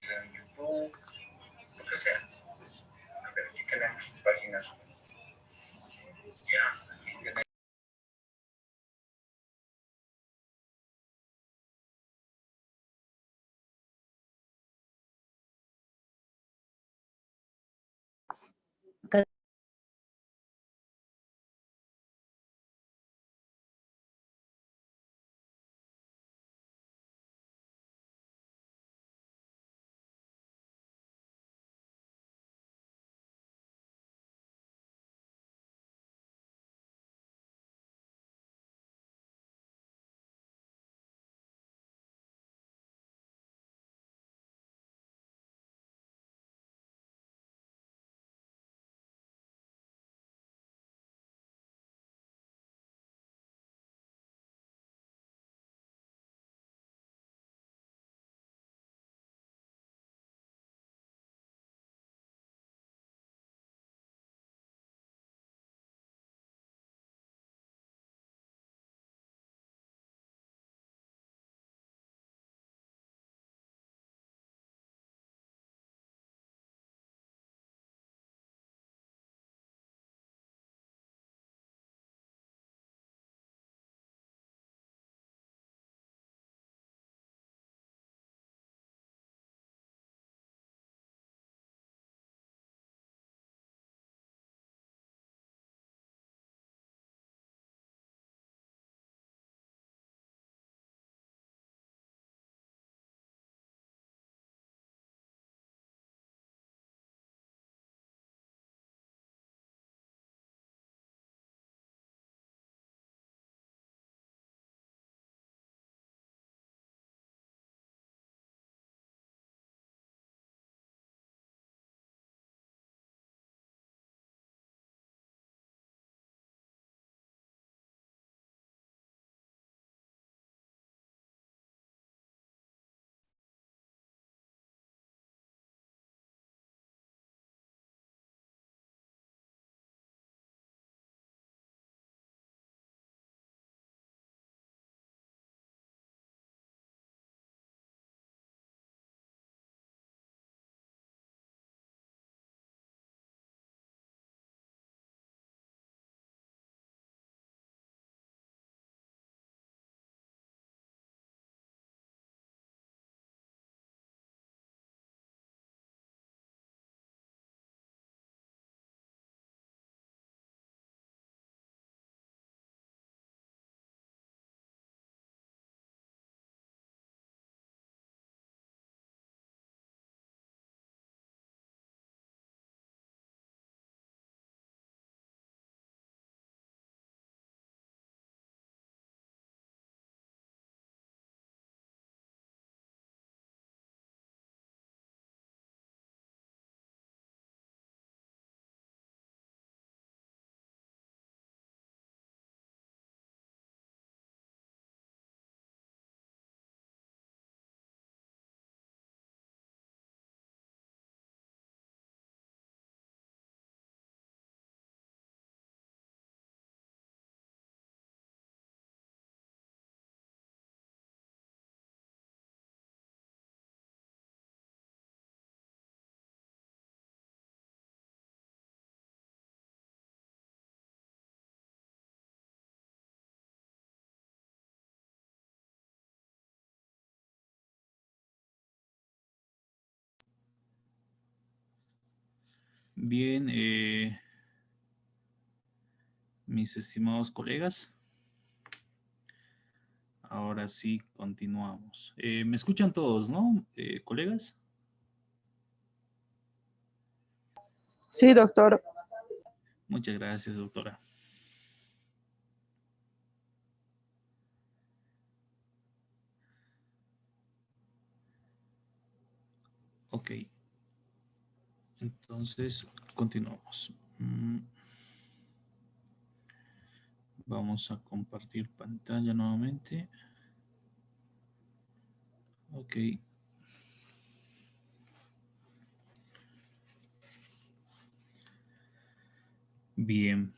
en YouTube, lo que sea. A ver, aquí tenemos páginas. Ya, aquí tenemos. Bien, mis estimados colegas, ahora sí continuamos. ¿Me escuchan todos, no, colegas? Sí, doctor. Muchas gracias, doctora. Ok, entonces continuamos. Vamos a compartir pantalla nuevamente. Ok. Bien.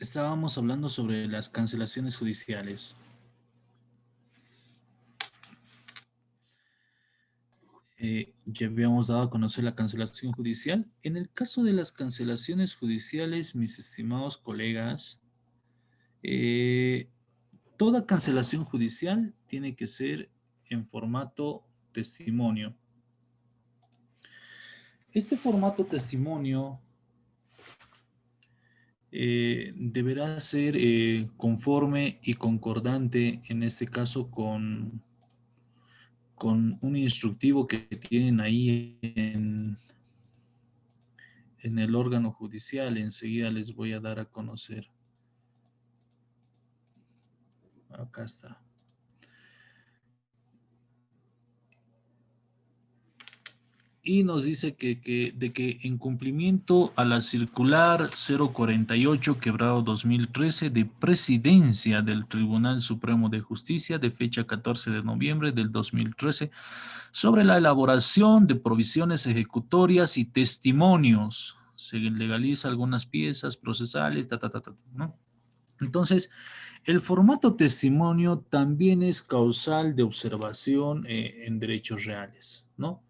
Estábamos hablando sobre las cancelaciones judiciales. Ya habíamos dado a conocer la cancelación judicial. En el caso de las cancelaciones judiciales, mis estimados colegas, eh, toda cancelación judicial tiene que ser en formato testimonio. Este formato testimonio deberá ser conforme y concordante, en este caso, con un instructivo que tienen ahí en el órgano judicial. Enseguida les voy a dar a conocer. Acá está. Y nos dice de que en cumplimiento a la circular 048 quebrado 2013 de presidencia del Tribunal Supremo de Justicia de fecha 14 de noviembre del 2013 sobre la elaboración de provisiones ejecutorias y testimonios. Se legaliza algunas piezas procesales, ¿no? Entonces, el formato testimonio también es causal de observación en derechos reales, ¿no?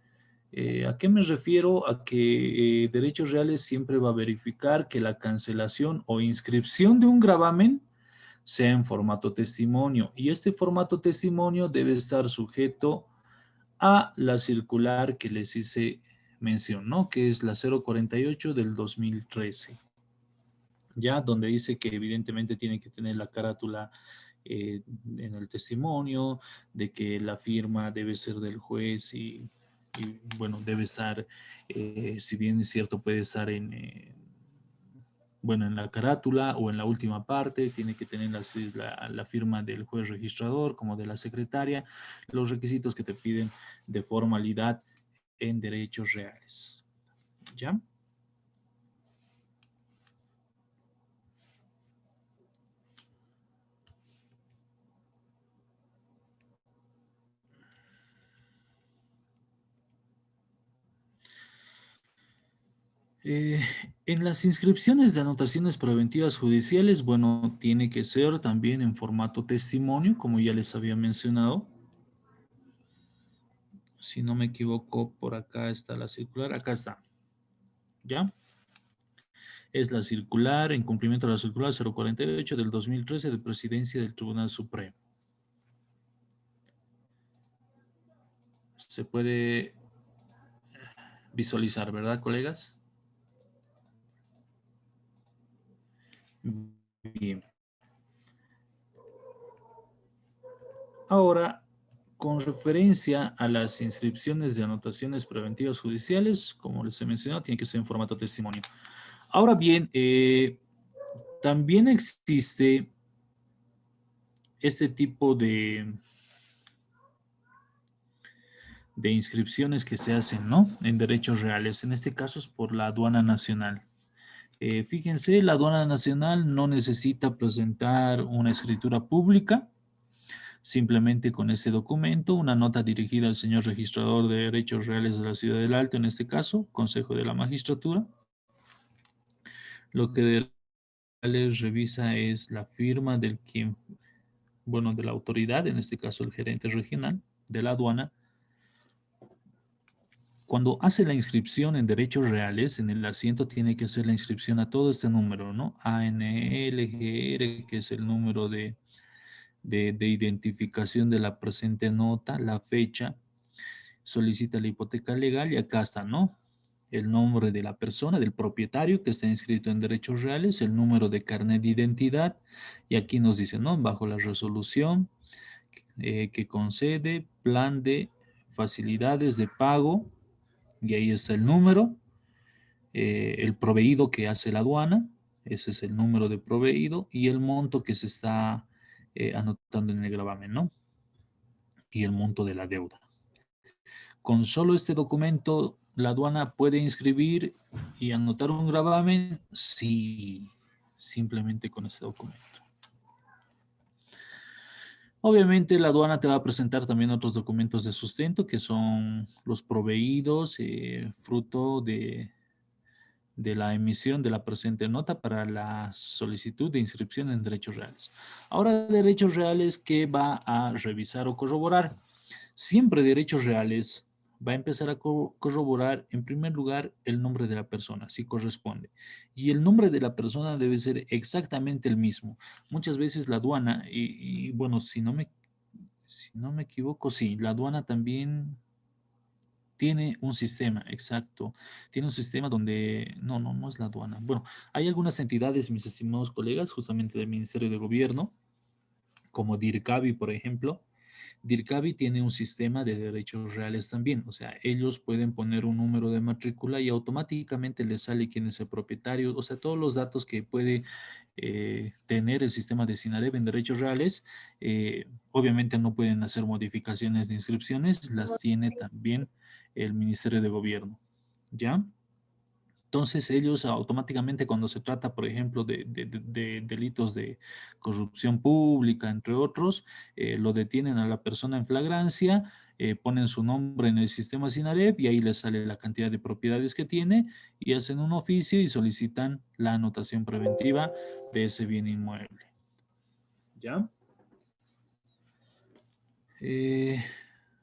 ¿A qué me refiero? A que derechos reales siempre va a verificar que la cancelación o inscripción de un gravamen sea en formato testimonio, y este formato testimonio debe estar sujeto a la circular que les hice mención, ¿no? Que es la 048 del 2013, ya donde dice que evidentemente tiene que tener la carátula en el testimonio, de que la firma debe ser del juez y, bueno, debe estar, si bien es cierto, puede estar bueno, en la carátula o en la última parte, tiene que tener la firma del juez registrador como de la secretaria, los requisitos que te piden de formalidad en derechos reales. ¿Ya? Eh, en las inscripciones de anotaciones preventivas judiciales, bueno, tiene que ser también en formato testimonio, como ya les había mencionado. Si no me equivoco, por acá está la circular, acá está. ¿Ya? Es la circular en cumplimiento de la circular 048 del 2013 de Presidencia del Tribunal Supremo. Se puede visualizar, ¿verdad, colegas? Bien. Ahora, con referencia a las inscripciones de anotaciones preventivas judiciales, como les he mencionado, tiene que ser en formato testimonio. Ahora bien, también existe este tipo de inscripciones que se hacen, ¿no? En derechos reales. En este caso es por la aduana nacional. Fíjense, la aduana nacional no necesita presentar una escritura pública. Simplemente con este documento, una nota dirigida al señor registrador de derechos reales de la Ciudad del Alto, en este caso, Consejo de la Magistratura. Lo que de les revisa es la firma del quien, bueno, de la autoridad, en este caso el gerente regional de la aduana. Cuando hace la inscripción en derechos reales, en el asiento tiene que hacer la inscripción a todo este número, ¿no? ANLGR, que es el número de identificación de la presente nota, la fecha, solicita la hipoteca legal y acá está, ¿no? El nombre de la persona, del propietario que está inscrito en derechos reales, el número de carnet de identidad y aquí nos dice, ¿no? Bajo la resolución que concede plan de facilidades de pago y ahí está el número, el proveído que hace la aduana, ese es el número de proveído y el monto que se está anotando en el gravamen, ¿no? Y el monto de la deuda. Con solo este documento, ¿la aduana puede inscribir y anotar un gravamen? Sí, simplemente con este documento. Obviamente la aduana te va a presentar también otros documentos de sustento que son los proveídos, fruto de la emisión de la presente nota para la solicitud de inscripción en derechos reales. Ahora, derechos reales, ¿qué va a revisar o corroborar? Siempre derechos reales va a empezar a corroborar, en primer lugar, el nombre de la persona, si corresponde. Y el nombre de la persona debe ser exactamente el mismo. Muchas veces la aduana, bueno, si no me equivoco, sí, la aduana también tiene un sistema, exacto. Tiene un sistema donde, no es la aduana. Bueno, hay algunas entidades, mis estimados colegas, justamente del Ministerio de Gobierno, como DIRCABI, por ejemplo. DIRCABI tiene un sistema de derechos reales también, o sea, ellos pueden poner un número de matrícula y automáticamente les sale quién es el propietario, o sea, todos los datos que puede tener el sistema de SINAREB en derechos reales, obviamente no pueden hacer modificaciones de inscripciones, las tiene también el Ministerio de Gobierno, ¿ya? Entonces ellos automáticamente cuando se trata, por ejemplo, de delitos de corrupción pública, entre otros, lo detienen a la persona en flagrancia, ponen su nombre en el sistema SINAREB y ahí les sale la cantidad de propiedades que tiene y hacen un oficio y solicitan la anotación preventiva de ese bien inmueble. ¿Ya?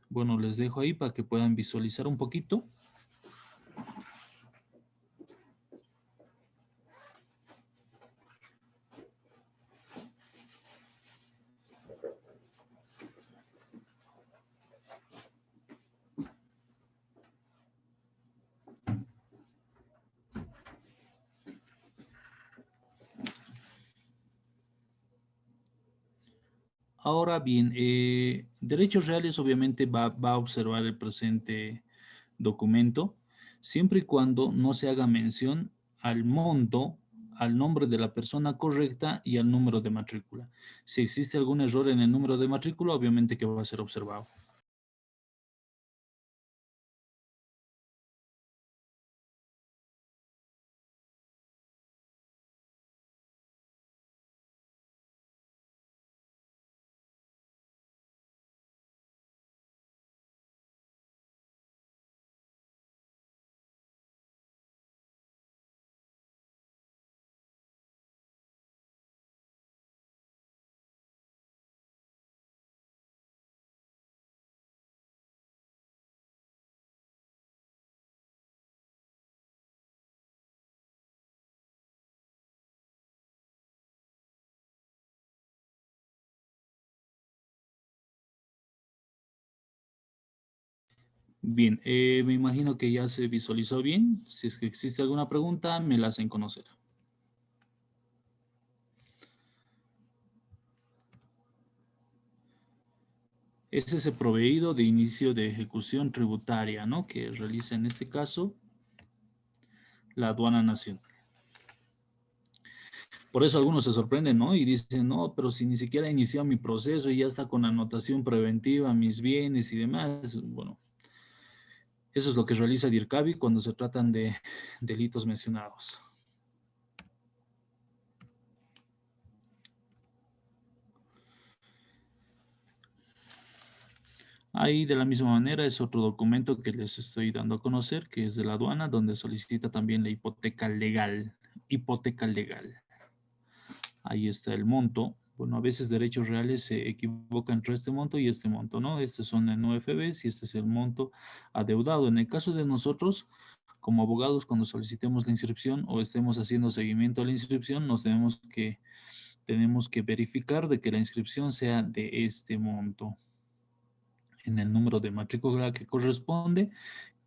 Bueno, les dejo ahí para que puedan visualizar un poquito. Ahora bien, derechos reales obviamente va a observar el presente documento, siempre y cuando no se haga mención al monto, al nombre de la persona correcta y al número de matrícula. Si existe algún error en el número de matrícula, obviamente que va a ser observado. Bien, me imagino que ya se visualizó bien. Si es que existe alguna pregunta, me la hacen conocer. Es ese proveído de inicio de ejecución tributaria, ¿no? Que realiza en este caso la aduana nacional. Por eso algunos se sorprenden, ¿no? Y dicen, no, pero si ni siquiera ha iniciado mi proceso y ya está con anotación preventiva, mis bienes y demás. Bueno, eso es lo que realiza DIRCABI cuando se tratan de delitos mencionados. Ahí de la misma manera es otro documento que les estoy dando a conocer, que es de la aduana, donde solicita también la hipoteca legal. Hipoteca legal. Ahí está el monto. Bueno, a veces derechos reales se equivocan entre este monto y este monto, ¿no? Estos son en UFBs y este es el monto adeudado. En el caso de nosotros, como abogados, cuando solicitemos la inscripción o estemos haciendo seguimiento a la inscripción, tenemos que verificar de que la inscripción sea de este monto en el número de matrícula que corresponde,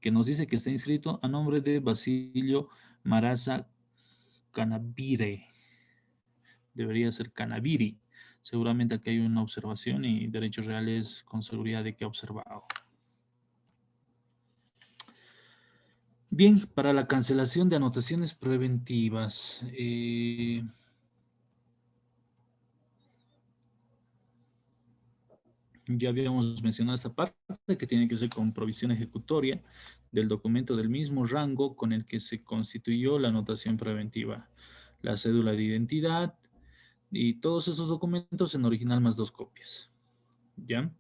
que nos dice que está inscrito a nombre de Basilio Maraza Canavire. Debería ser Canaviri. Seguramente aquí hay una observación y derechos reales con seguridad de que ha observado. Bien, para la cancelación de anotaciones preventivas. Ya habíamos mencionado esta parte que tiene que ser con provisión ejecutoria del documento del mismo rango con el que se constituyó la anotación preventiva, la cédula de identidad y todos esos documentos en original más 2 copias. ¿Ya?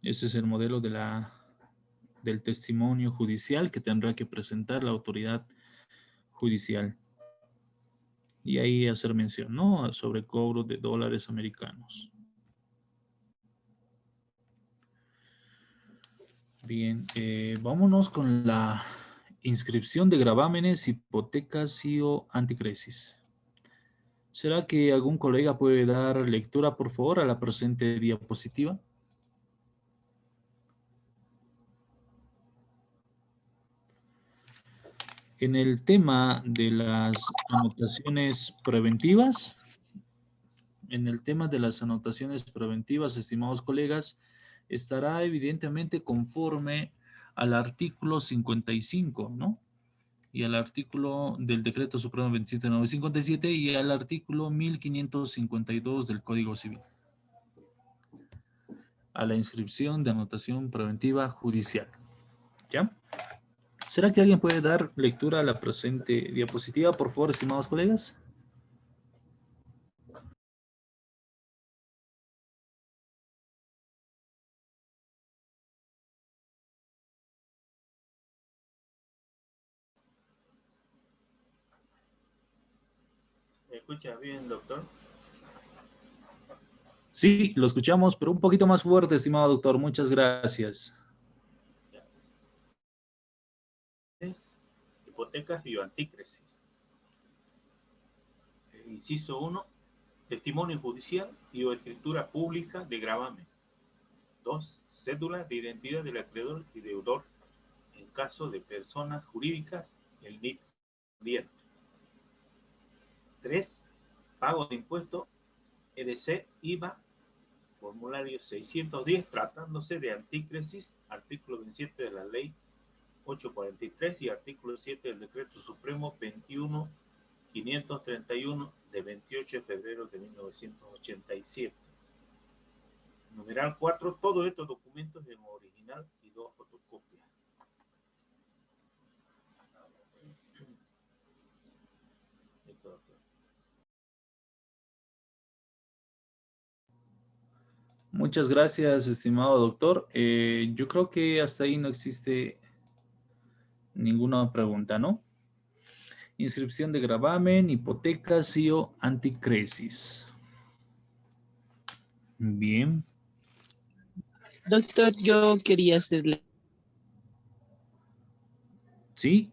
Ese es el modelo de la del testimonio judicial que tendrá que presentar la autoridad judicial. Y ahí hacer mención, ¿no? Sobre cobro de dólares americanos. Bien, vámonos con la inscripción de gravámenes, hipotecas y o anticresis. ¿Será que algún colega puede dar lectura, por favor, a la presente diapositiva? En el tema de las anotaciones preventivas, estimados colegas, estará evidentemente conforme al artículo 55, ¿no? Y al artículo del Decreto Supremo 27957 y al artículo 1552 del Código Civil. A la inscripción de anotación preventiva judicial. ¿Ya? ¿Será que alguien puede dar lectura a la presente diapositiva, por favor, estimados colegas? ¿Me escucha bien, doctor? Sí, lo escuchamos, pero un poquito más fuerte, estimado doctor. Muchas gracias. Hipotecas y anticresis. Inciso 1. Testimonio judicial y o escritura pública de gravamen. 2. Cédula de identidad del acreedor y deudor en caso de personas jurídicas, el NIT bien. 3. Pago de impuesto, EDC, IVA, formulario 610, tratándose de anticresis, artículo 27 de la ley 843 y artículo 7 del decreto supremo 21.531 de 28 de febrero de 1987. Numeral 4, todos estos documentos en original y 2 fotocopias. Muchas gracias, estimado doctor. Yo creo que hasta ahí no existe ninguna pregunta, ¿no? Inscripción de gravamen, hipotecas y o anticresis. Bien. Doctor, yo quería hacerle. ¿Sí?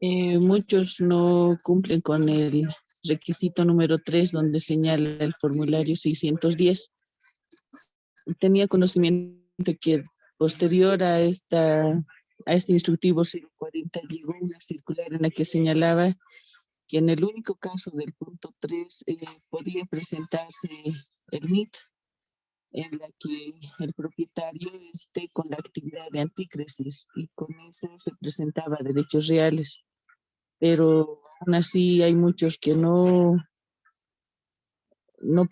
Muchos no cumplen con el requisito número 3, donde señala el formulario 610. Tenía conocimiento que posterior a este instructivo 040 llegó una circular en la que señalaba que en el único caso del punto 3 podía presentarse el MIT, en la que el propietario esté con la actividad de anticresis y con eso se presentaba derechos reales. Pero aún así hay muchos que no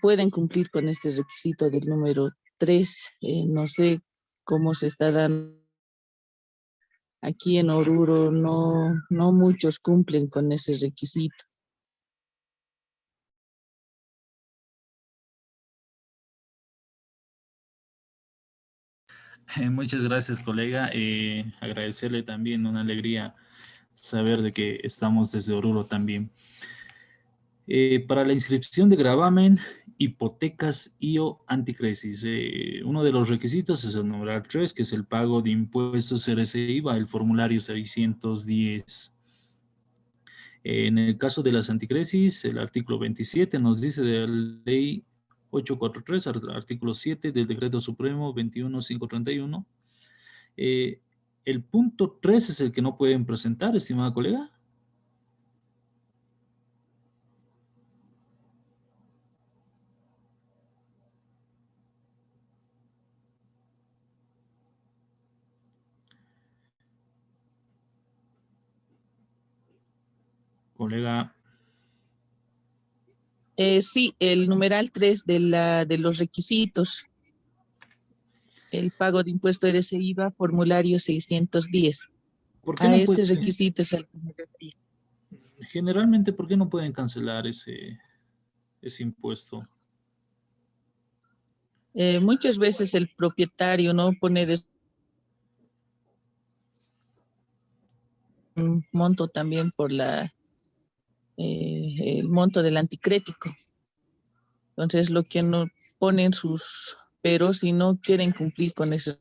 pueden cumplir con este requisito del número 3. No sé cómo se está dando. Aquí en Oruro no muchos cumplen con ese requisito. Muchas gracias, colega. Agradecerle también, una alegría saber de que estamos desde Oruro también. Para la inscripción de gravamen, hipotecas y o anticresis. Uno de los requisitos es el numeral 3, que es el pago de impuestos CRC-IVA, el formulario 610. En el caso de las anticresis, el artículo 27 nos dice de la ley 843, artículo 7 del decreto supremo 21531. El punto 3 es el que no pueden presentar, estimada colega. Colega. Sí, el numeral 3 de los requisitos. El pago de impuesto de IVA, formulario 610. ¿Por qué A no ese pueden, requisito es el que me refiero. generalmente, por qué no pueden cancelar ese impuesto? Muchas veces el propietario no pone monto también por el monto del anticrético. Entonces, lo que no ponen sus peros si no quieren cumplir con ese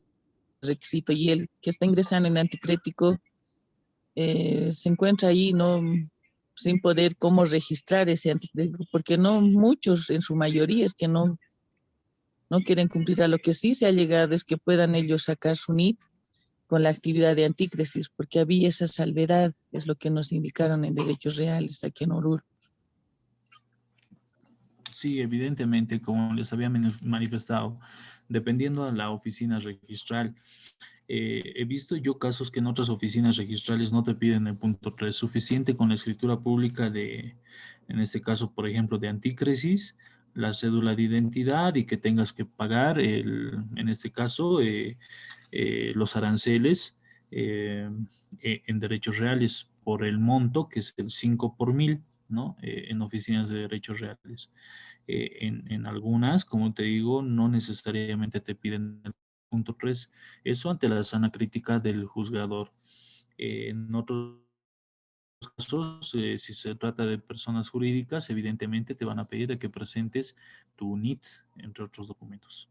requisito, y el que está ingresando en anticrético se encuentra ahí sin poder cómo registrar ese anticrético, porque no muchos, en su mayoría, es que no quieren cumplir. A lo que sí se ha llegado es que puedan ellos sacar su NIT con la actividad de antícresis, porque había esa salvedad, es lo que nos indicaron en Derechos Reales aquí en Oruro. Sí, evidentemente, como les había manifestado, dependiendo de la oficina registral, he visto yo casos que en otras oficinas registrales no te piden el punto 3, suficiente con la escritura pública en este caso, por ejemplo, de antícresis, la cédula de identidad y que tengas que pagar, en este caso, los aranceles en derechos reales por el monto, que es el 5 por 1000, ¿no? En oficinas de derechos reales. En algunas, como te digo, no necesariamente te piden el punto 3. Eso ante la sana crítica del juzgador. En otros casos, si se trata de personas jurídicas, evidentemente te van a pedir de que presentes tu NIT, entre otros documentos.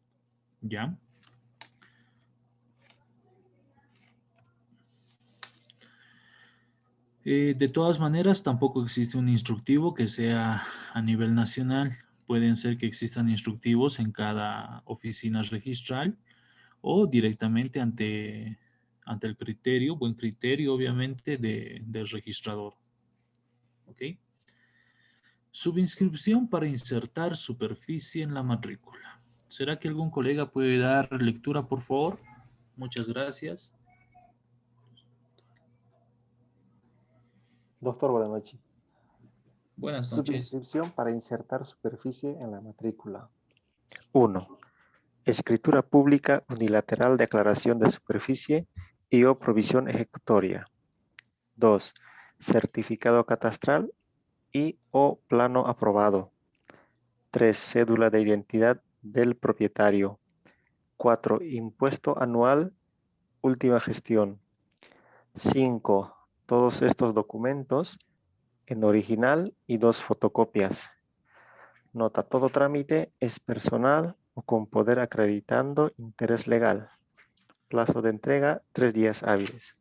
¿Ya? De todas maneras, tampoco existe un instructivo que sea a nivel nacional. Pueden ser que existan instructivos en cada oficina registral o directamente ante el criterio, buen criterio, obviamente, del registrador. ¿Ok? Subinscripción para insertar superficie en la matrícula. ¿Será que algún colega puede dar lectura, por favor? Muchas gracias. Doctor, buenas noches. Buenas noches. Subinscripción para insertar superficie en la matrícula. 1. Escritura pública unilateral de aclaración de superficie y o provisión ejecutoria. 2. Certificado catastral y o plano aprobado. 3. Cédula de identidad del propietario. 4. Impuesto anual, última gestión. 5. Todos estos documentos en original y 2 fotocopias. Nota, todo trámite es personal o con poder acreditando interés legal. Plazo de entrega, 3 días hábiles.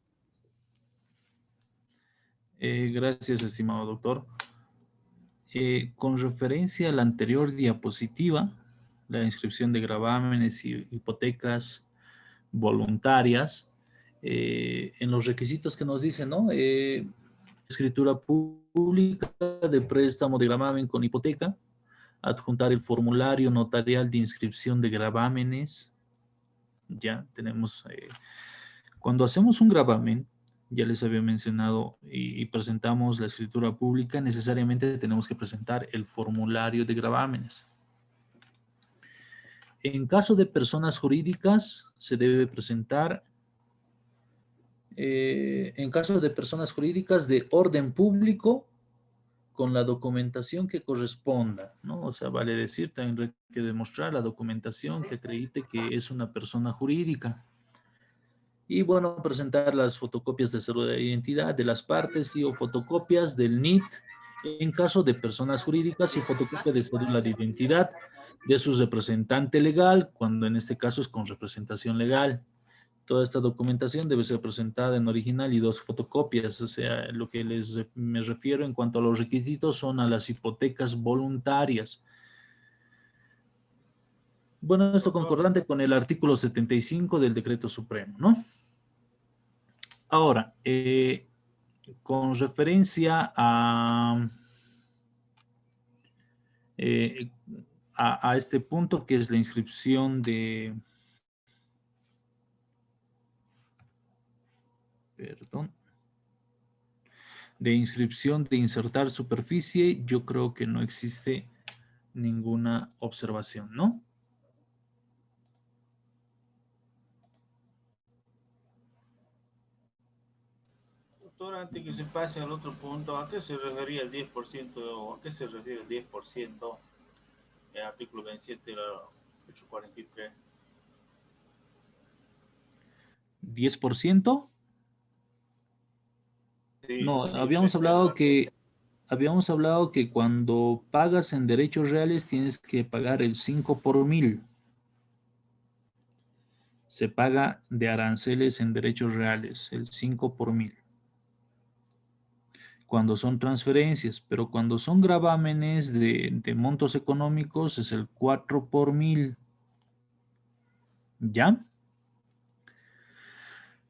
Gracias, estimado doctor. Con referencia a la anterior diapositiva, la inscripción de gravámenes y hipotecas voluntarias, en los requisitos que nos dicen, ¿no? Escritura pública de préstamo de gravamen con hipoteca, adjuntar el formulario notarial de inscripción de gravámenes. Ya tenemos, cuando hacemos un gravamen, ya les había mencionado, y presentamos la escritura pública, necesariamente tenemos que presentar el formulario de gravámenes. En caso de personas jurídicas, se debe presentar, en caso de personas jurídicas de orden público, con la documentación que corresponda, ¿no? O sea, vale decir, también hay que demostrar la documentación que acredite que es una persona jurídica. Y bueno, presentar las fotocopias de cédula de identidad de las partes y o fotocopias del NIT en caso de personas jurídicas y fotocopia de cédula de identidad de su representante legal, cuando en este caso es con representación legal. Toda esta documentación debe ser presentada en original y 2 fotocopias. O sea, lo que me refiero en cuanto a los requisitos son a las hipotecas voluntarias. Bueno, esto concordante con el artículo 75 del Decreto Supremo, ¿no? Ahora, con referencia eh, a este punto que es la inscripción de inscripción de insertar superficie, yo creo que no existe ninguna observación, ¿no? Doctor, antes que se pase al otro punto, ¿a qué se refería el 10% o a qué se refiere el 10% el artículo 27 de la 843? ¿10%? No, si habíamos hablado que cuando pagas en derechos reales tienes que pagar el 5 por mil. Se paga de aranceles en derechos reales, el 5 por mil. Cuando son transferencias, pero cuando son gravámenes de montos económicos es el 4 por mil. ¿Ya?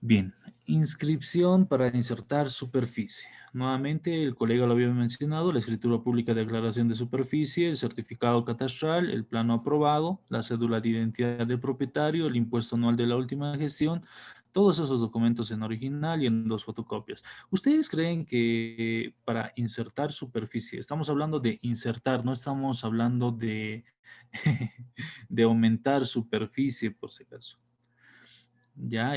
Bien, inscripción para insertar superficie. Nuevamente, el colega lo había mencionado, la escritura pública de declaración de superficie, el certificado catastral, el plano aprobado, la cédula de identidad del propietario, el impuesto anual de la última gestión, todos esos documentos en original y en 2 fotocopias. ¿Ustedes creen que para insertar superficie, estamos hablando de insertar, no estamos hablando de, de aumentar superficie por si acaso? Ya,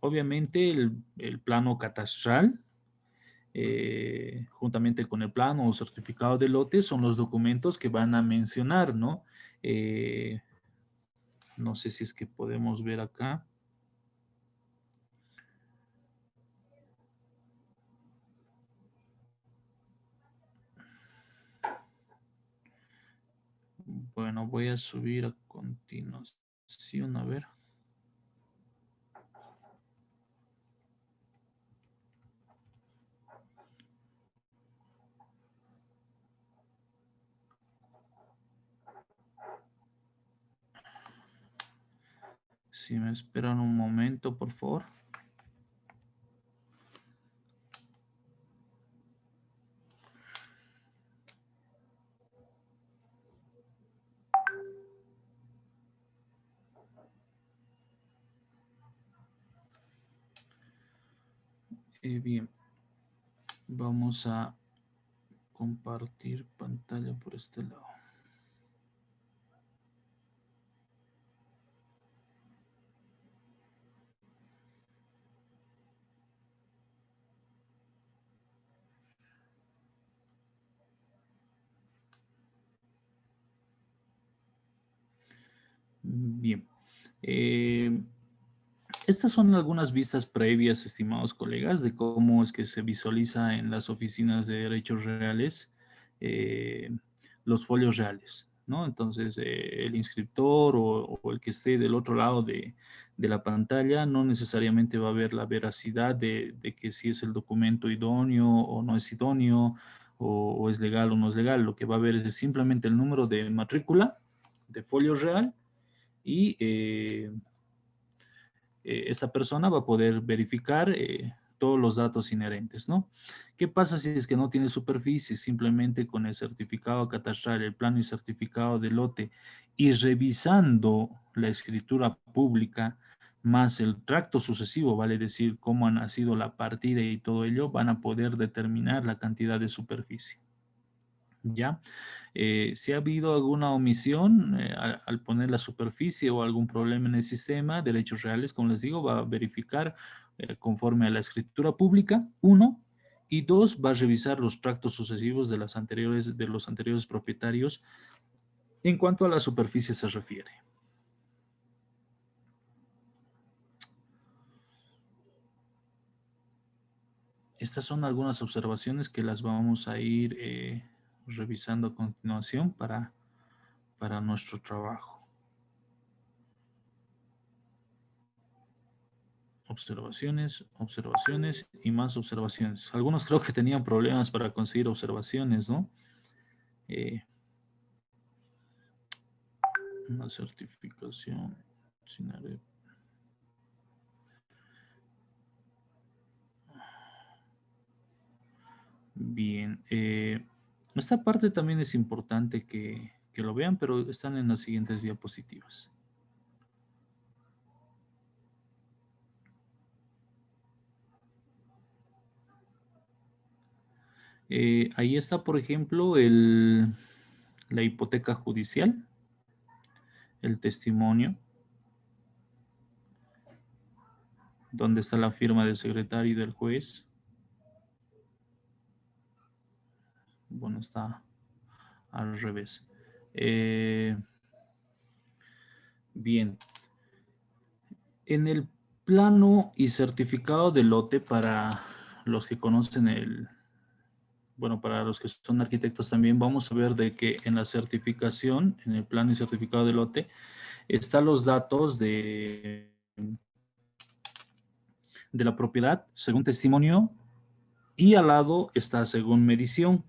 obviamente el plano catastral, juntamente con el plano o certificado de lote, son los documentos que van a mencionar, ¿no? Eh, no sé si es que podemos ver acá. Bueno, voy a subir a continuación, a ver. Si me esperan un momento, por favor. Bien, vamos a compartir pantalla por este lado. Bien. Estas son algunas vistas previas, estimados colegas, de cómo es que se visualiza en las oficinas de derechos reales los folios reales, ¿no? Entonces, el inscriptor o el que esté del otro lado de la pantalla no necesariamente va a ver la veracidad de que si es el documento idóneo o no es idóneo, o es legal o no es legal. Lo que va a ver es simplemente el número de matrícula de folio real y esta persona va a poder verificar todos los datos inherentes, ¿no? ¿Qué pasa si es que no tiene superficie? Simplemente con el certificado catastral, el plano y certificado de lote y revisando la escritura pública más el tracto sucesivo, vale decir cómo ha nacido la partida y todo ello, van a poder determinar la cantidad de superficie. ¿Ya? Si ha habido alguna omisión al poner la superficie o algún problema en el sistema, derechos reales, como les digo, va a verificar conforme a la escritura pública, 1, y 2, va a revisar los tractos sucesivos de los anteriores propietarios en cuanto a la superficie se refiere. Estas son algunas observaciones que las vamos a ir revisando a continuación para nuestro trabajo. Observaciones, observaciones y más observaciones. Algunos creo que tenían problemas para conseguir observaciones, ¿no? Una certificación sin AREP. Bien. Esta parte también es importante que lo vean, pero están en las siguientes diapositivas. Ahí está, por ejemplo, la hipoteca judicial, el testimonio, donde está la firma del secretario y del juez. Bueno, está al revés. Bien. En el plano y certificado de lote para los que conocen bueno, para los que son arquitectos también, vamos a ver de que en la certificación, en el plan y certificado de lote, están los datos de la propiedad según testimonio y al lado está según medición.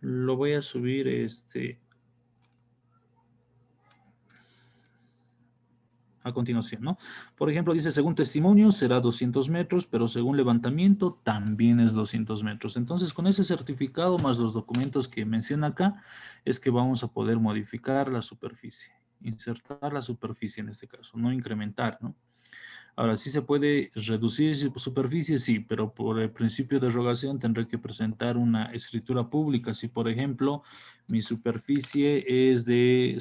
Lo voy a subir a continuación, ¿no? Por ejemplo, dice, según testimonio será 200 metros, pero según levantamiento también es 200 metros. Entonces, con ese certificado más los documentos que menciona acá, es que vamos a poder modificar la superficie, insertar la superficie en este caso, no incrementar, ¿no? Ahora, ¿sí se puede reducir superficie? Sí, pero por el principio de erogación tendré que presentar una escritura pública. Si, por ejemplo, mi superficie es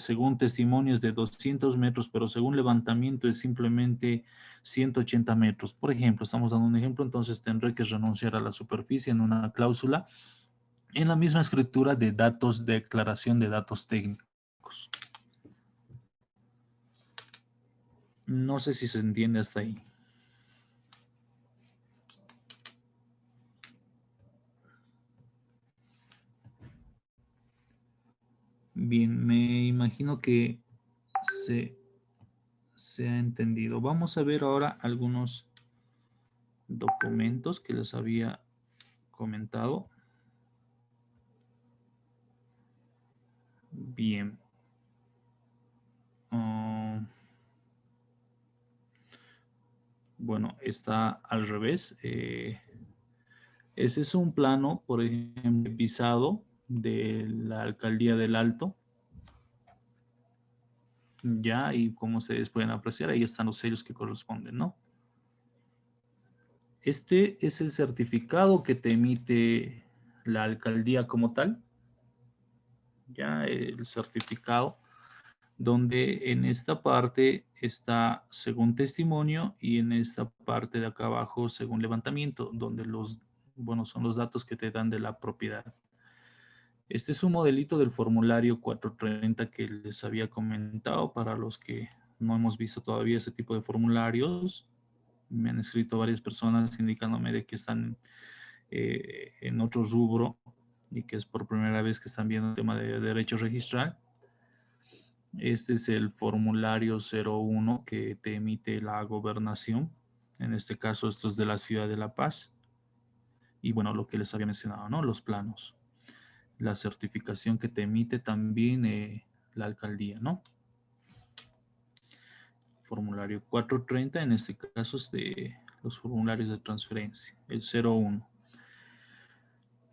según testimonios, de 200 metros, pero según levantamiento es simplemente 180 metros. Por ejemplo, estamos dando un ejemplo, entonces tendré que renunciar a la superficie en una cláusula en la misma escritura de datos, declaración de datos técnicos. No sé si se entiende hasta ahí. Bien, me imagino que se ha entendido. Vamos a ver ahora algunos documentos que les había comentado. Bien. Bueno, está al revés. Ese es un plano, por ejemplo, pisado de la Alcaldía del Alto. Ya, y como ustedes pueden apreciar, ahí están los sellos que corresponden, ¿no? Este es el certificado que te emite la alcaldía como tal. Ya, el certificado, donde en esta parte está según testimonio y en esta parte de acá abajo según levantamiento, donde son los datos que te dan de la propiedad. Este es un modelito del formulario 430 que les había comentado para los que no hemos visto todavía ese tipo de formularios. Me han escrito varias personas indicándome de que están en otro rubro y que es por primera vez que están viendo el tema de derecho registral. Este es el formulario 01 que te emite la gobernación. En este caso, esto es de la ciudad de La Paz. Y bueno, lo que les había mencionado, ¿no? Los planos. La certificación que te emite también la alcaldía, ¿no? Formulario 430, en este caso es de los formularios de transferencia, el 01.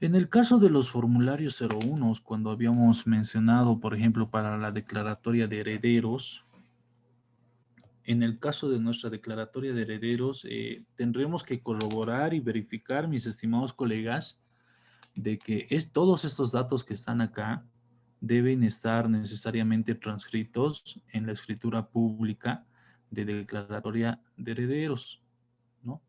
En el caso de los formularios 01, cuando habíamos mencionado, por ejemplo, para la declaratoria de herederos, en el caso de nuestra declaratoria de herederos, tendremos que corroborar y verificar, mis estimados colegas, de que todos estos datos que están acá deben estar necesariamente transcritos en la escritura pública de declaratoria de herederos, ¿no?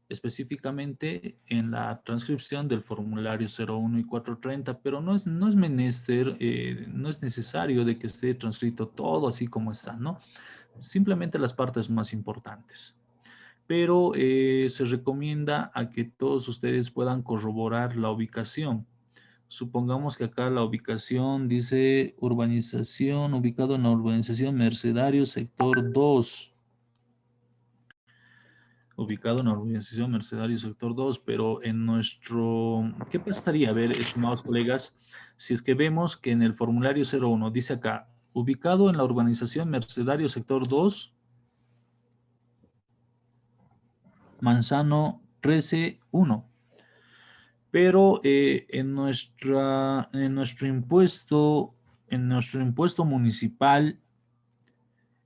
Específicamente en la transcripción del formulario 01 y 430, pero no es menester, no es necesario de que esté transcrito todo así como está, ¿no? Simplemente las partes más importantes. Pero se recomienda a que todos ustedes puedan corroborar la ubicación. Supongamos que acá la ubicación dice urbanización, ubicado en la urbanización Mercedario, sector 2. Ubicado en la urbanización Mercedario, sector 2, pero en nuestro... ¿Qué pasaría? A ver, estimados colegas, si es que vemos que en el formulario 01 dice acá, ubicado en la urbanización Mercedario, sector 2, Manzano 13-1. Pero en nuestro impuesto municipal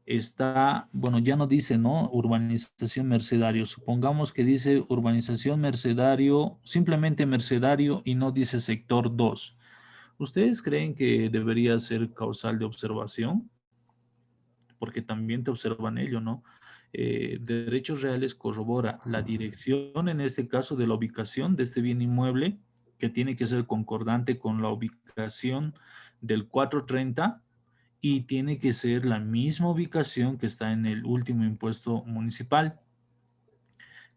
está, bueno, ya no dice, ¿no? Urbanización Mercedario. Supongamos que dice urbanización Mercedario, simplemente Mercedario y no dice sector 2. ¿Ustedes creen que debería ser causal de observación? Porque también te observan ello, ¿no? Derechos Reales corrobora la dirección, en este caso, de la ubicación de este bien inmueble, que tiene que ser concordante con la ubicación del 430 y tiene que ser la misma ubicación que está en el último impuesto municipal.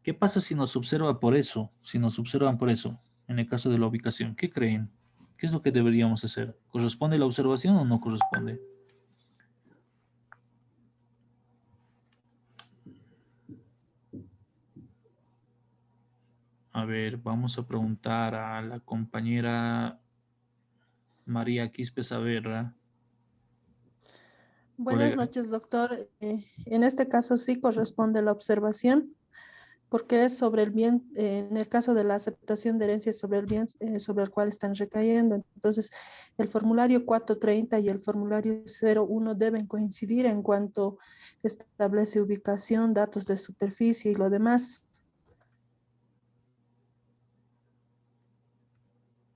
¿Qué pasa si nos observa por eso? Si nos observan por eso, en el caso de la ubicación, ¿qué creen? ¿Qué es lo que deberíamos hacer? ¿Corresponde la observación o no corresponde? A ver, vamos a preguntar a la compañera María Quispe Saavedra. Buenas Colega, noches, doctor. En este caso sí corresponde la observación, porque es sobre el bien, en el caso de la aceptación de herencias sobre el bien sobre el cual están recayendo. Entonces, el formulario 430 y el formulario 01 deben coincidir en cuanto establece ubicación, datos de superficie y lo demás.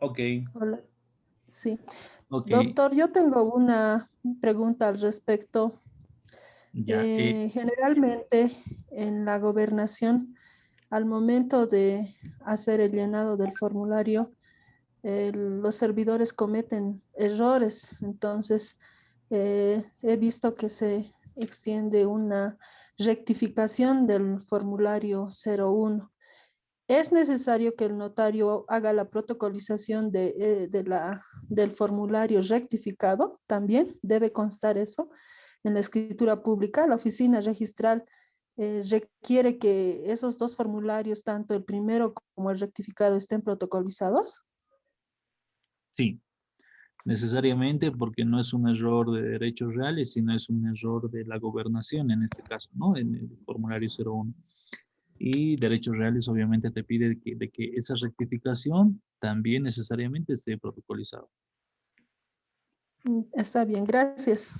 ok, Hola. Sí. ok, Doctor, yo tengo una pregunta al respecto. ya. Generalmente en la gobernación, al momento de hacer el llenado del formulario, los servidores cometen errores. Entonces, he visto que se extiende una rectificación del formulario 01. ¿Es necesario que el notario haga la protocolización del formulario rectificado? También debe constar eso en la escritura pública. La oficina registral requiere que esos dos formularios, tanto el primero como el rectificado, estén protocolizados. Sí, necesariamente porque no es un error de derechos reales, sino es un error de la gobernación en este caso, ¿no? En el formulario 01. Y derechos reales obviamente te pide de que esa rectificación también necesariamente esté protocolizada. Está bien, gracias.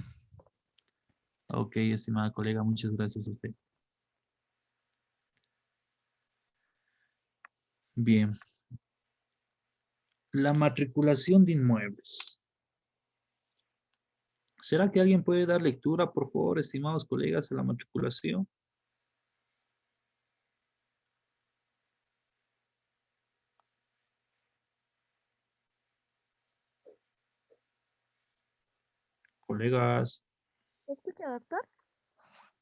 Ok, estimada colega, muchas gracias a usted. Bien, la matriculación de inmuebles. ¿Será que alguien puede dar lectura, por favor, estimados colegas, a la matriculación? Colegas. ¿Me escucha, doctor?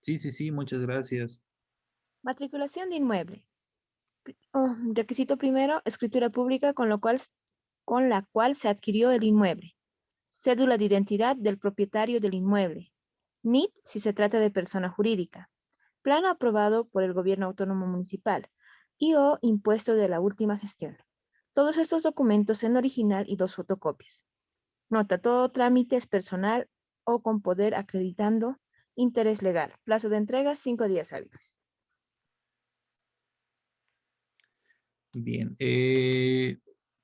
Sí, sí, sí, muchas gracias. Matriculación de inmueble. Requisito primero, escritura pública con la cual se adquirió el inmueble. Cédula de identidad del propietario del inmueble. NIT si se trata de persona jurídica. Plano aprobado por el Gobierno Autónomo Municipal y o impuesto de la última gestión. Todos estos documentos en original y 2 fotocopias. Nota, todo trámite es personal o con poder acreditando interés legal. Plazo de entrega, 5 días hábiles. Bien,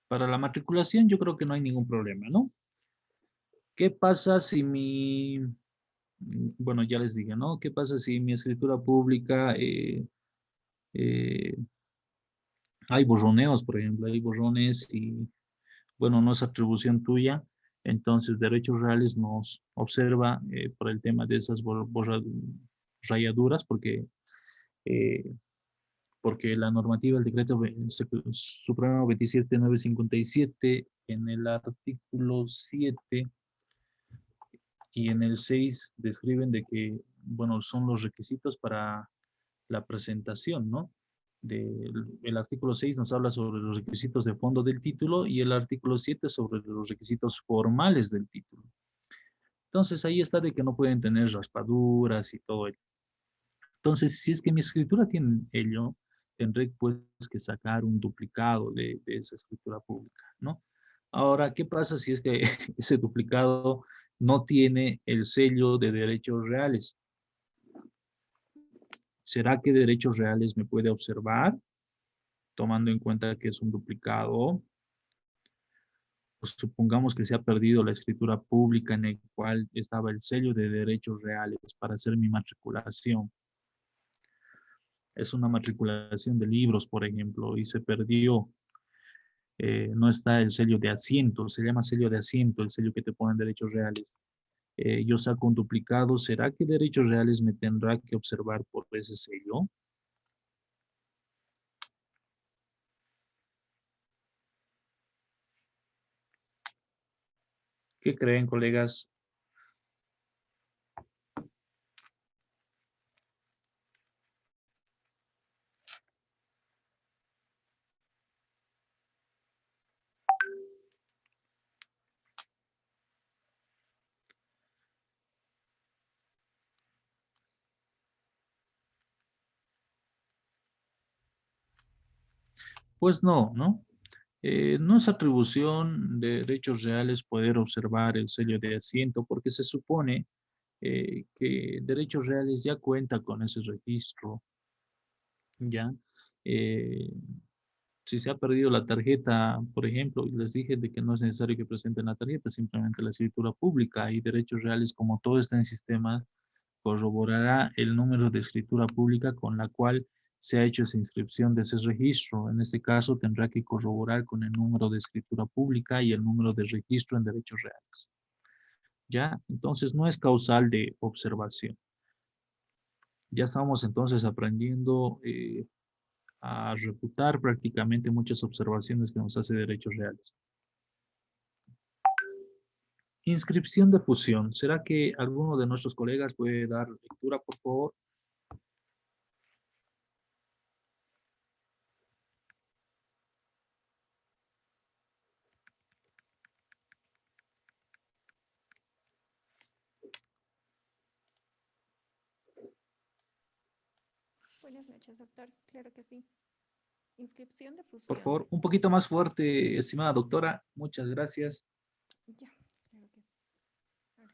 para la matriculación yo creo que no hay ningún problema, ¿no? ¿Qué pasa si bueno, ya les dije, ¿no? ¿Qué pasa si mi escritura pública, eh, hay borroneos, por ejemplo, hay borrones y, bueno, no es atribución tuya, entonces Derechos Reales nos observa por el tema de esas rayaduras, eh, porque la normativa del decreto supremo 27957 en el artículo 7 y en el 6 describen de que, bueno, son los requisitos para la presentación, ¿no? El artículo 6 nos habla sobre los requisitos de fondo del título y el artículo 7 sobre los requisitos formales del título. Entonces ahí está de que no pueden tener raspaduras y todo ello. Entonces, si es que mi escritura tiene ello, tendré pues que sacar un duplicado de esa escritura pública, ¿no? Ahora, ¿qué pasa si es que ese duplicado no tiene el sello de derechos reales? ¿Será que derechos reales me puede observar, tomando en cuenta que es un duplicado? Pues supongamos que se ha perdido la escritura pública en el cual estaba el sello de derechos reales para hacer mi matriculación. Es una matriculación de libros, por ejemplo, y se perdió. No está el sello de asiento, se llama sello de asiento, el sello que te ponen derechos reales. Yo saco un duplicado, ¿será que derechos reales me tendrá que observar por ese sello? ¿Qué creen, colegas? Pues no, ¿no? No es atribución de derechos reales poder observar el sello de asiento porque se supone que derechos reales ya cuenta con ese registro, ¿ya? Eh, si se ha perdido la tarjeta, por ejemplo, y les dije de que no es necesario que presenten la tarjeta, simplemente la escritura pública y derechos reales, como todo está en sistema, corroborará el número de escritura pública con la cual se ha hecho esa inscripción de ese registro. En este caso, tendrá que corroborar con el número de escritura pública y el número de registro en derechos reales. ¿Ya? Entonces, no es causal de observación. Ya estamos entonces aprendiendo a refutar prácticamente muchas observaciones que nos hace derechos reales. Inscripción de fusión. ¿Será que alguno de nuestros colegas puede dar lectura, por favor? Buenas noches, doctor. Claro que sí. Inscripción de Por fusión. favor, un poquito más fuerte, estimada doctora. Muchas gracias. Ya, claro que sí. Ahora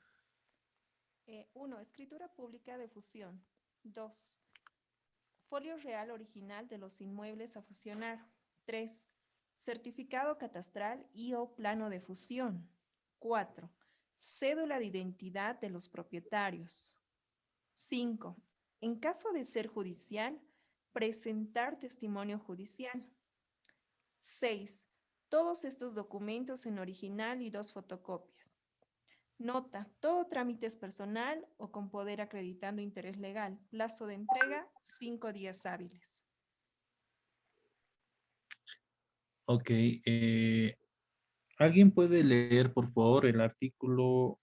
sí. 1. Escritura pública de fusión. 2. Folio real original de los inmuebles a fusionar. 3. Certificado catastral y o plano de fusión. 4. Cédula de identidad de los propietarios. 5. En caso de ser judicial, presentar testimonio judicial. 6. Todos estos documentos en original y 2 fotocopias. Nota, todo trámite es personal o con poder acreditando interés legal. Plazo de entrega, 5 días hábiles. Ok. ¿Alguien puede leer, por favor, el artículo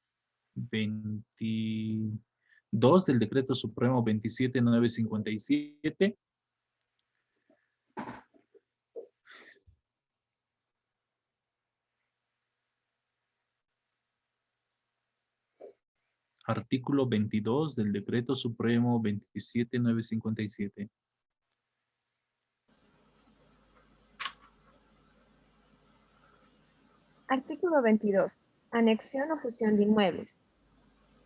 22 del Decreto Supremo 27957? Artículo 22 del Decreto Supremo 27957. Artículo 22. Anexión o fusión de inmuebles.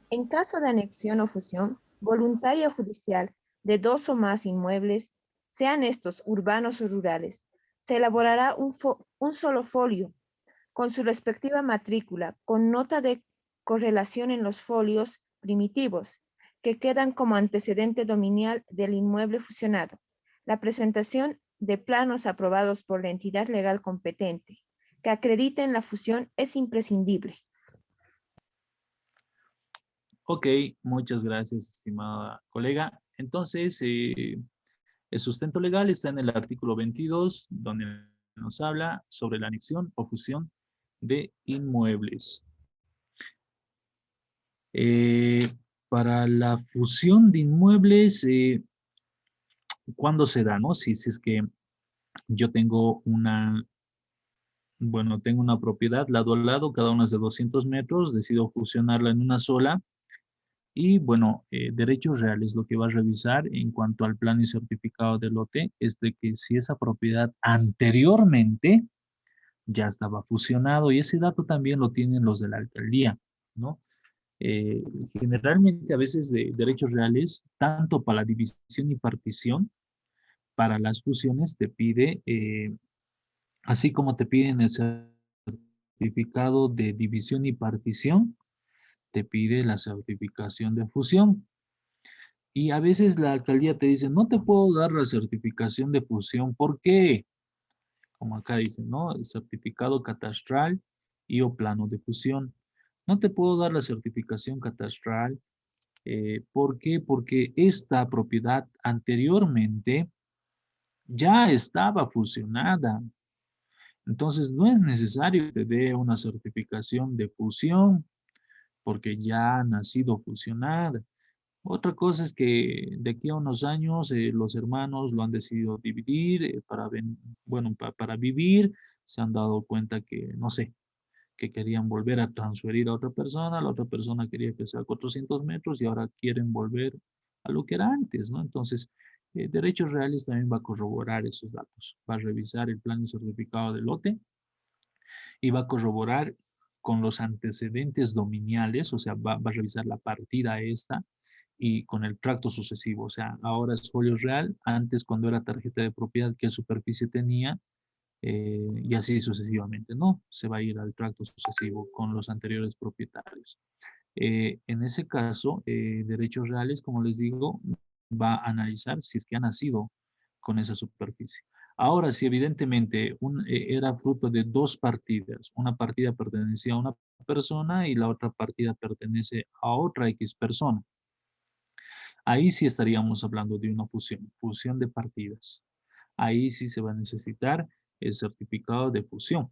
En caso de anexión o fusión voluntaria o judicial de 2 o más inmuebles, sean estos urbanos o rurales, se elaborará un solo folio con su respectiva matrícula, con nota de correlación en los folios primitivos, que quedan como antecedente dominial del inmueble fusionado. La presentación de planos aprobados por la entidad legal competente que acrediten la fusión es imprescindible. Ok, muchas gracias, estimada colega. Entonces, el sustento legal está en el artículo 22, donde nos habla sobre la anexión o fusión de inmuebles. Para la fusión de inmuebles, ¿cuándo se da, no? Si es que yo tengo tengo una propiedad lado a lado, cada una es de 200 metros, decido fusionarla en una sola. Y bueno, derechos reales, lo que va a revisar en cuanto al plano y certificado de lote es de que si esa propiedad anteriormente ya estaba fusionado, y ese dato también lo tienen los de la alcaldía, ¿no? Generalmente a veces de derechos reales, tanto para la división y partición, para las fusiones te pide, así como te piden el certificado de división y partición, te pide la certificación de fusión. Y a veces la alcaldía te dice, no te puedo dar la certificación de fusión. ¿Por qué? Como acá dicen, ¿no? El certificado catastral y o plano de fusión. No te puedo dar la certificación catastral. ¿Por qué? Porque esta propiedad anteriormente ya estaba fusionada. Entonces no es necesario que te dé una certificación de fusión porque ya ha nacido fusionada. Otra cosa es que de aquí a unos años los hermanos lo han decidido dividir para vivir. Se han dado cuenta que, no sé, que querían volver a transferir a otra persona. La otra persona quería que sea 400 metros y ahora quieren volver a lo que era antes, ¿no? Entonces, Derechos Reales también va a corroborar esos datos. Va a revisar el plan de certificado de lote y va a corroborar con los antecedentes dominiales, o sea, va a revisar la partida esta y con el tracto sucesivo. O sea, ahora es folio real, antes cuando era tarjeta de propiedad, qué superficie tenía, y así sucesivamente, ¿no? Se va a ir al tracto sucesivo con los anteriores propietarios. En ese caso, derechos reales, como les digo, va a analizar si es que ha nacido con esa superficie. Ahora, si evidentemente era fruto de dos partidas, una partida pertenecía a una persona y la otra partida pertenece a otra X persona, ahí sí estaríamos hablando de una fusión de partidas. Ahí sí se va a necesitar el certificado de fusión.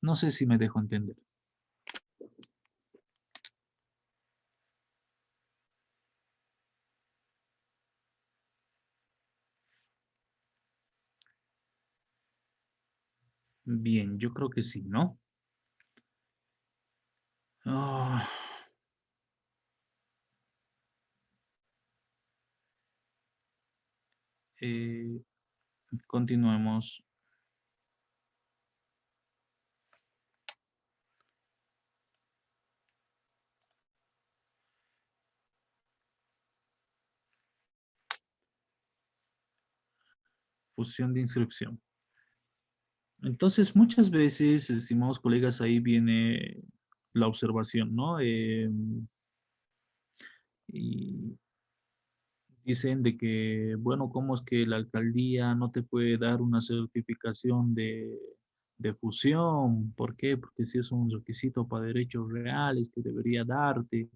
No sé si me dejo entender. Bien, yo creo que sí, ¿no? Ah, eh, continuemos. Fusión de inscripción. Entonces, muchas veces, estimados colegas, ahí viene la observación, ¿no? Y dicen de que, bueno, ¿cómo es que la alcaldía no te puede dar una certificación de fusión? ¿Por qué? Porque si es un requisito para derechos reales que debería darte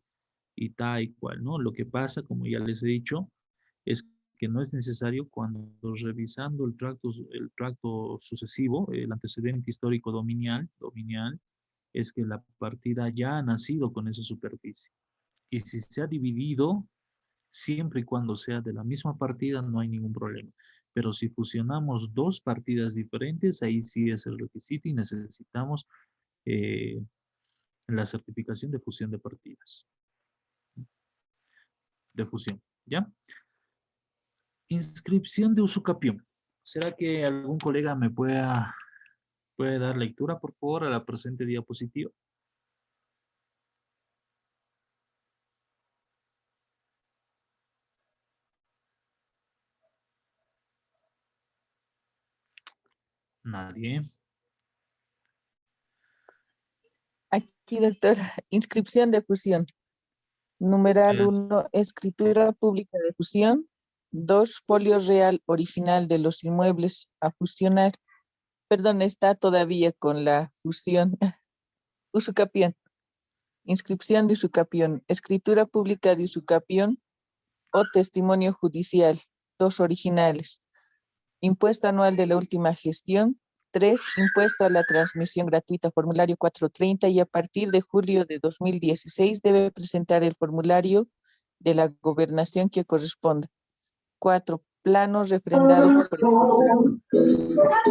y tal y cual, ¿no? Lo que pasa, como ya les he dicho, es que no es necesario cuando revisando el tracto sucesivo, el antecedente histórico dominial, es que la partida ya ha nacido con esa superficie. Y si se ha dividido, siempre y cuando sea de la misma partida, no hay ningún problema. Pero si fusionamos dos partidas diferentes, ahí sí es el requisito y necesitamos eh, la certificación de fusión de partidas. De fusión, ¿ya? Inscripción de usucapión. ¿Será que algún colega me puede dar lectura, por favor, a la presente diapositiva? Nadie. Aquí, doctora, inscripción de fusión. Numeral Eh, 1, escritura pública de fusión. 2, folio real original de los inmuebles a fusionar. Perdón, está todavía con la fusión. Usucapión. Inscripción de usucapión. Escritura pública de usucapión o testimonio judicial. 2 originales. Impuesto anual de la última gestión. 3, impuesto a la transmisión gratuita, formulario 430, y a partir de julio de 2016 debe presentar el formulario de la gobernación que corresponda. 4, plano refrendado por el juzgado.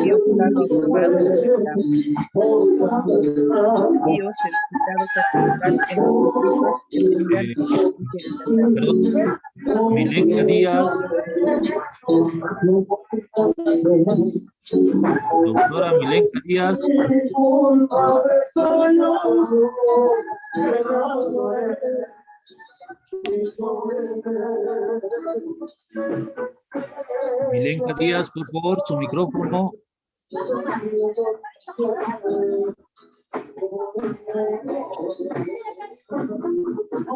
Y o plano aprobado por el reclamo. Y o certificado catastral en los distritos que tendrán superficie de lanzamiento. perdón, Milenka Díaz. Doctora Milenka Díaz. Milenka Díaz, por favor, su micrófono.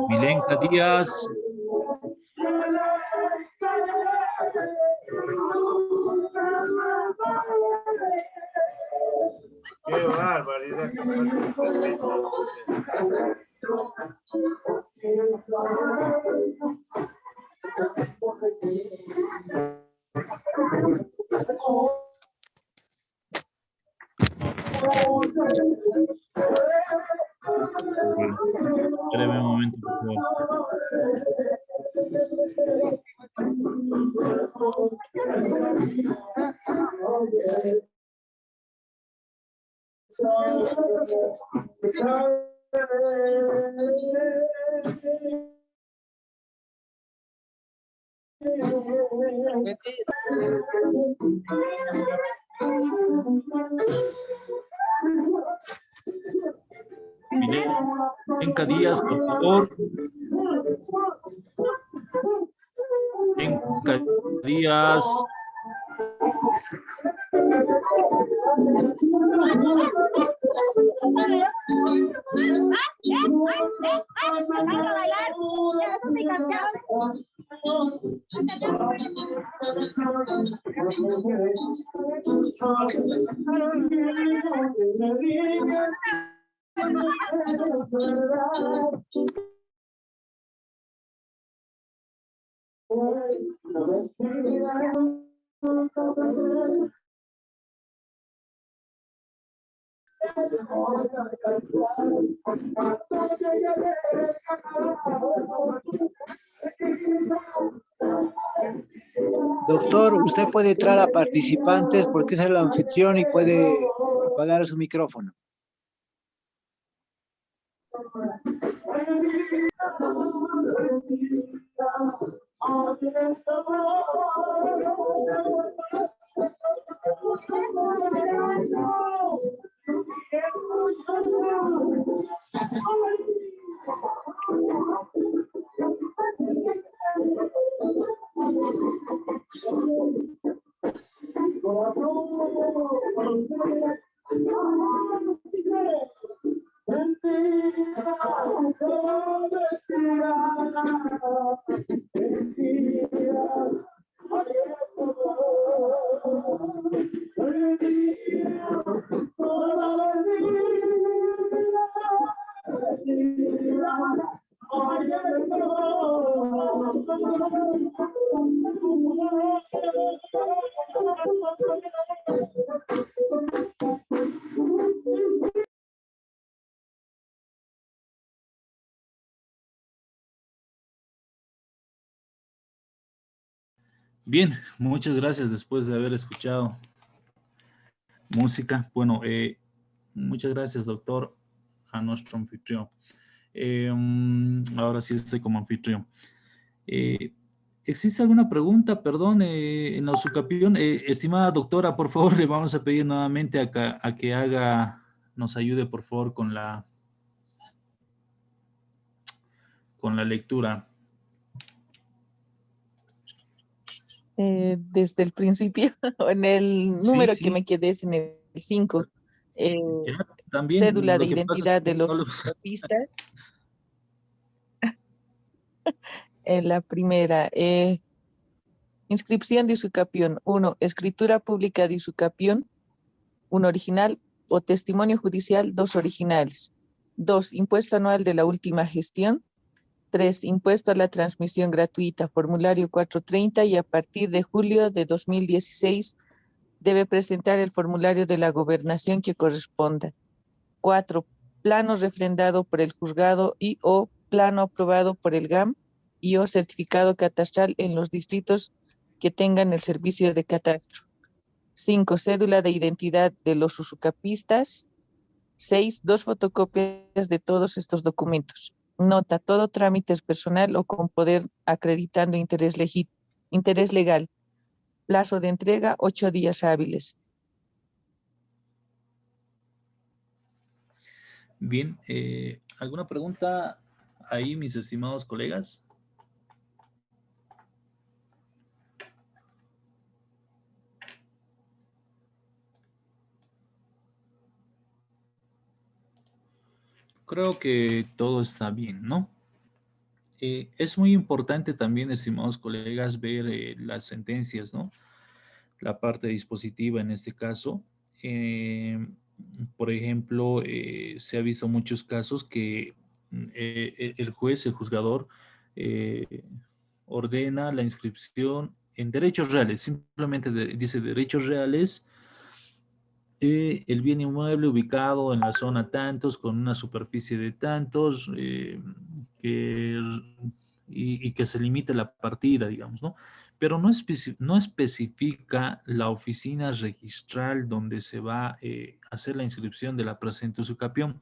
Milenka Díaz. Qué barbaridad. Espéreme un momento, por favor. Bianca Díaz, por favor. Bianca Díaz. Doctor, usted puede entrar a participantes porque es el anfitrión y puede apagar su micrófono. Bien, muchas gracias después de haber escuchado música. Bueno, muchas gracias, doctor, a nuestro anfitrión. Ahora sí estoy como anfitrión. ¿Existe alguna pregunta? Perdón, en la usucapión. Estimada doctora, por favor, le vamos a pedir nuevamente a que nos ayude, por favor, con la lectura. Desde el principio, en el número Sí, que me quedé es en el 5. Ya, también Cédula de lo que pasa es identidad que de los no lo- usucapistas. En la primera, inscripción de usucapión. 1. Escritura pública de usucapión. 1 original o testimonio judicial, 2 originales. 2. Impuesto anual de la última gestión. 3. Impuesto a la transmisión gratuita, formulario 430, y a partir de julio de 2016 debe presentar el formulario de la gobernación que corresponda. 4. Plano refrendado por el juzgado y o plano aprobado por el GAM y o certificado catastral en los distritos que tengan el servicio de catastro. 5. Cédula de identidad de los usucapistas. 6. 2 fotocopias de todos estos documentos. Nota, todo trámite es personal o con poder acreditando interés legal. Plazo de entrega, 8 días hábiles. Bien, ¿alguna pregunta ahí, mis estimados colegas? Creo que todo está bien, ¿no? Es muy importante también, estimados colegas, ver las sentencias, ¿no? La parte dispositiva en este caso. Por ejemplo, se ha visto muchos casos que el juez, el juzgador, ordena la inscripción en derechos reales, simplemente dice derechos reales, el bien inmueble ubicado en la zona tantos, con una superficie de tantos, y que se limite la partida, digamos, ¿no? Pero no especifica la oficina registral donde se va a hacer la inscripción de la presente usucapión.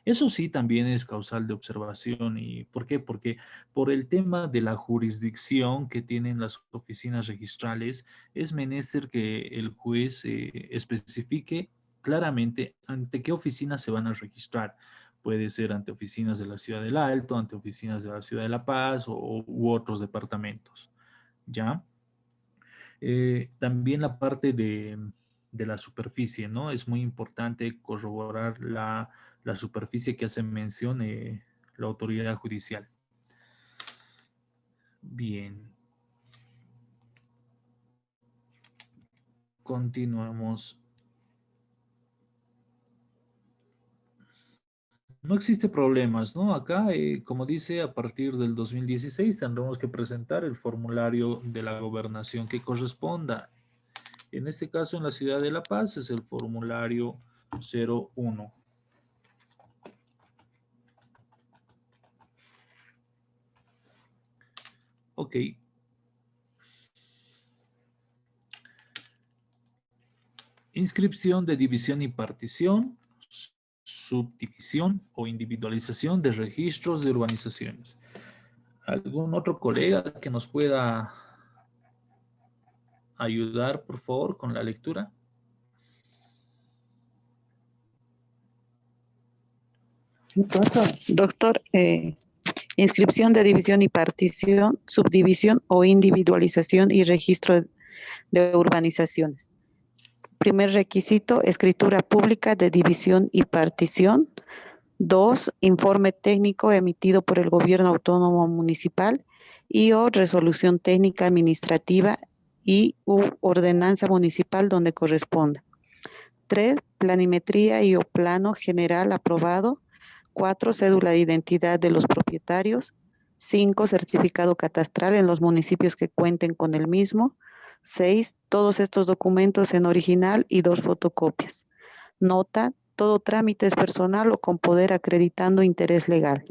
Eso sí también es causal de observación. ¿Y por qué? Porque por el tema de la jurisdicción que tienen las oficinas registrales, es menester que el juez especifique claramente ante qué oficinas se van a registrar. Puede ser ante oficinas de la Ciudad del Alto, ante oficinas de la Ciudad de La Paz u otros departamentos. ¿Ya? También la parte de la superficie, ¿no? Es muy importante corroborar la superficie que hace mención la autoridad judicial. Bien. Continuamos. No existe problemas, ¿no? Acá, como dice, a partir del 2016 tendremos que presentar el formulario de la gobernación que corresponda. En este caso, en la ciudad de La Paz, es el formulario 01. Ok. Inscripción de división y partición, subdivisión o individualización de registros de urbanizaciones. ¿Algún otro colega que nos pueda ayudar, por favor, con la lectura? Doctor, inscripción de división y partición, subdivisión o individualización y registro de urbanizaciones. Primer requisito, escritura pública de división y partición. 2, informe técnico emitido por el Gobierno Autónomo Municipal y o resolución técnica administrativa y u ordenanza municipal donde corresponda. 3, planimetría y o plano general aprobado. 4, cédula de identidad de los propietarios. 5, certificado catastral en los municipios que cuenten con el mismo. 6, todos estos documentos en original y 2 fotocopias. Nota, todo trámite es personal o con poder acreditando interés legal.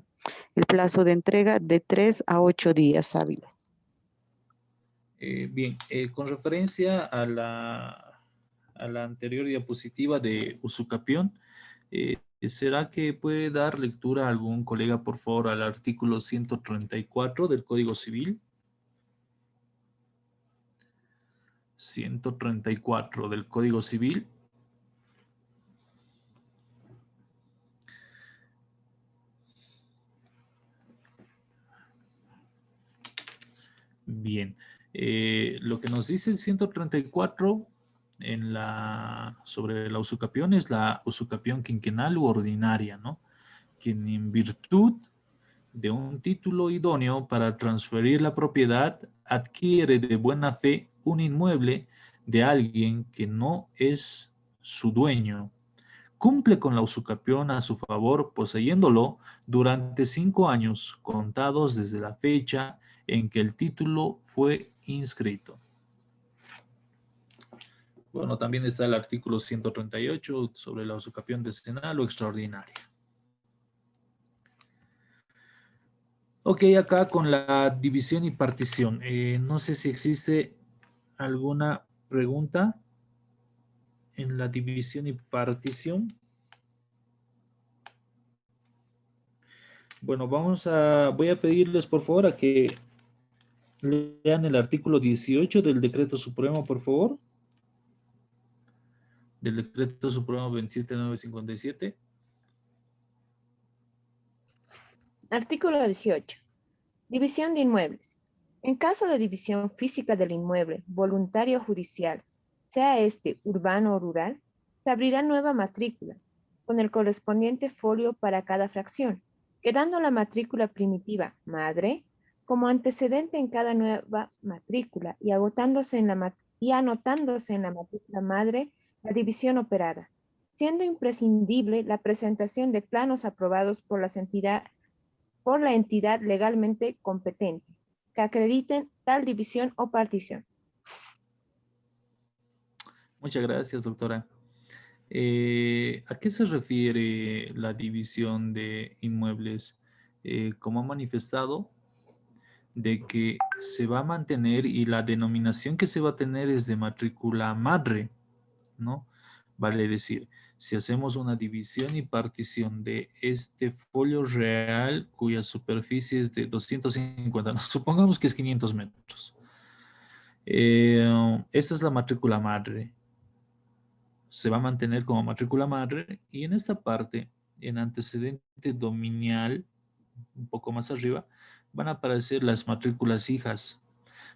El plazo de entrega de 3 a 8 días hábiles. Bien, con referencia a la anterior diapositiva de Usucapión, ¿será que puede dar lectura a algún colega, por favor, al artículo 134 del Código Civil? 134 del Código Civil. Bien, lo que nos dice el 134 sobre la usucapión es la usucapión quinquenal u ordinaria, ¿no? Quien en virtud de un título idóneo para transferir la propiedad adquiere de buena fe un inmueble de alguien que no es su dueño. Cumple con la usucapión a su favor poseyéndolo durante 5 años contados desde la fecha en que el título fue inscrito. Bueno, también está el artículo 138 sobre la usucapión decenal o extraordinaria. Ok, acá con la división y partición. No sé si existe alguna pregunta en la división y partición. Bueno, voy a pedirles por favor a que lean el artículo 18 del Decreto Supremo, por favor. Del Decreto Supremo 27957. Artículo 18. División de inmuebles. En caso de división física del inmueble, voluntario o judicial, sea este urbano o rural, se abrirá nueva matrícula, con el correspondiente folio para cada fracción, quedando la matrícula primitiva madre como antecedente en cada nueva matrícula y anotándose en la matrícula madre la división operada, siendo imprescindible la presentación de planos aprobados por la entidad legalmente competente, que acrediten tal división o partición. Muchas gracias, doctora. ¿A qué se refiere la división de inmuebles? Como ha manifestado, de que se va a mantener y la denominación que se va a tener es de matrícula madre, ¿no? Vale decir, Si hacemos una división y partición de este folio real, cuya superficie es de 250, no, supongamos que es 500 metros. Esta es la matrícula madre. Se va a mantener como matrícula madre y en esta parte, en antecedente dominial, un poco más arriba, van a aparecer las matrículas hijas.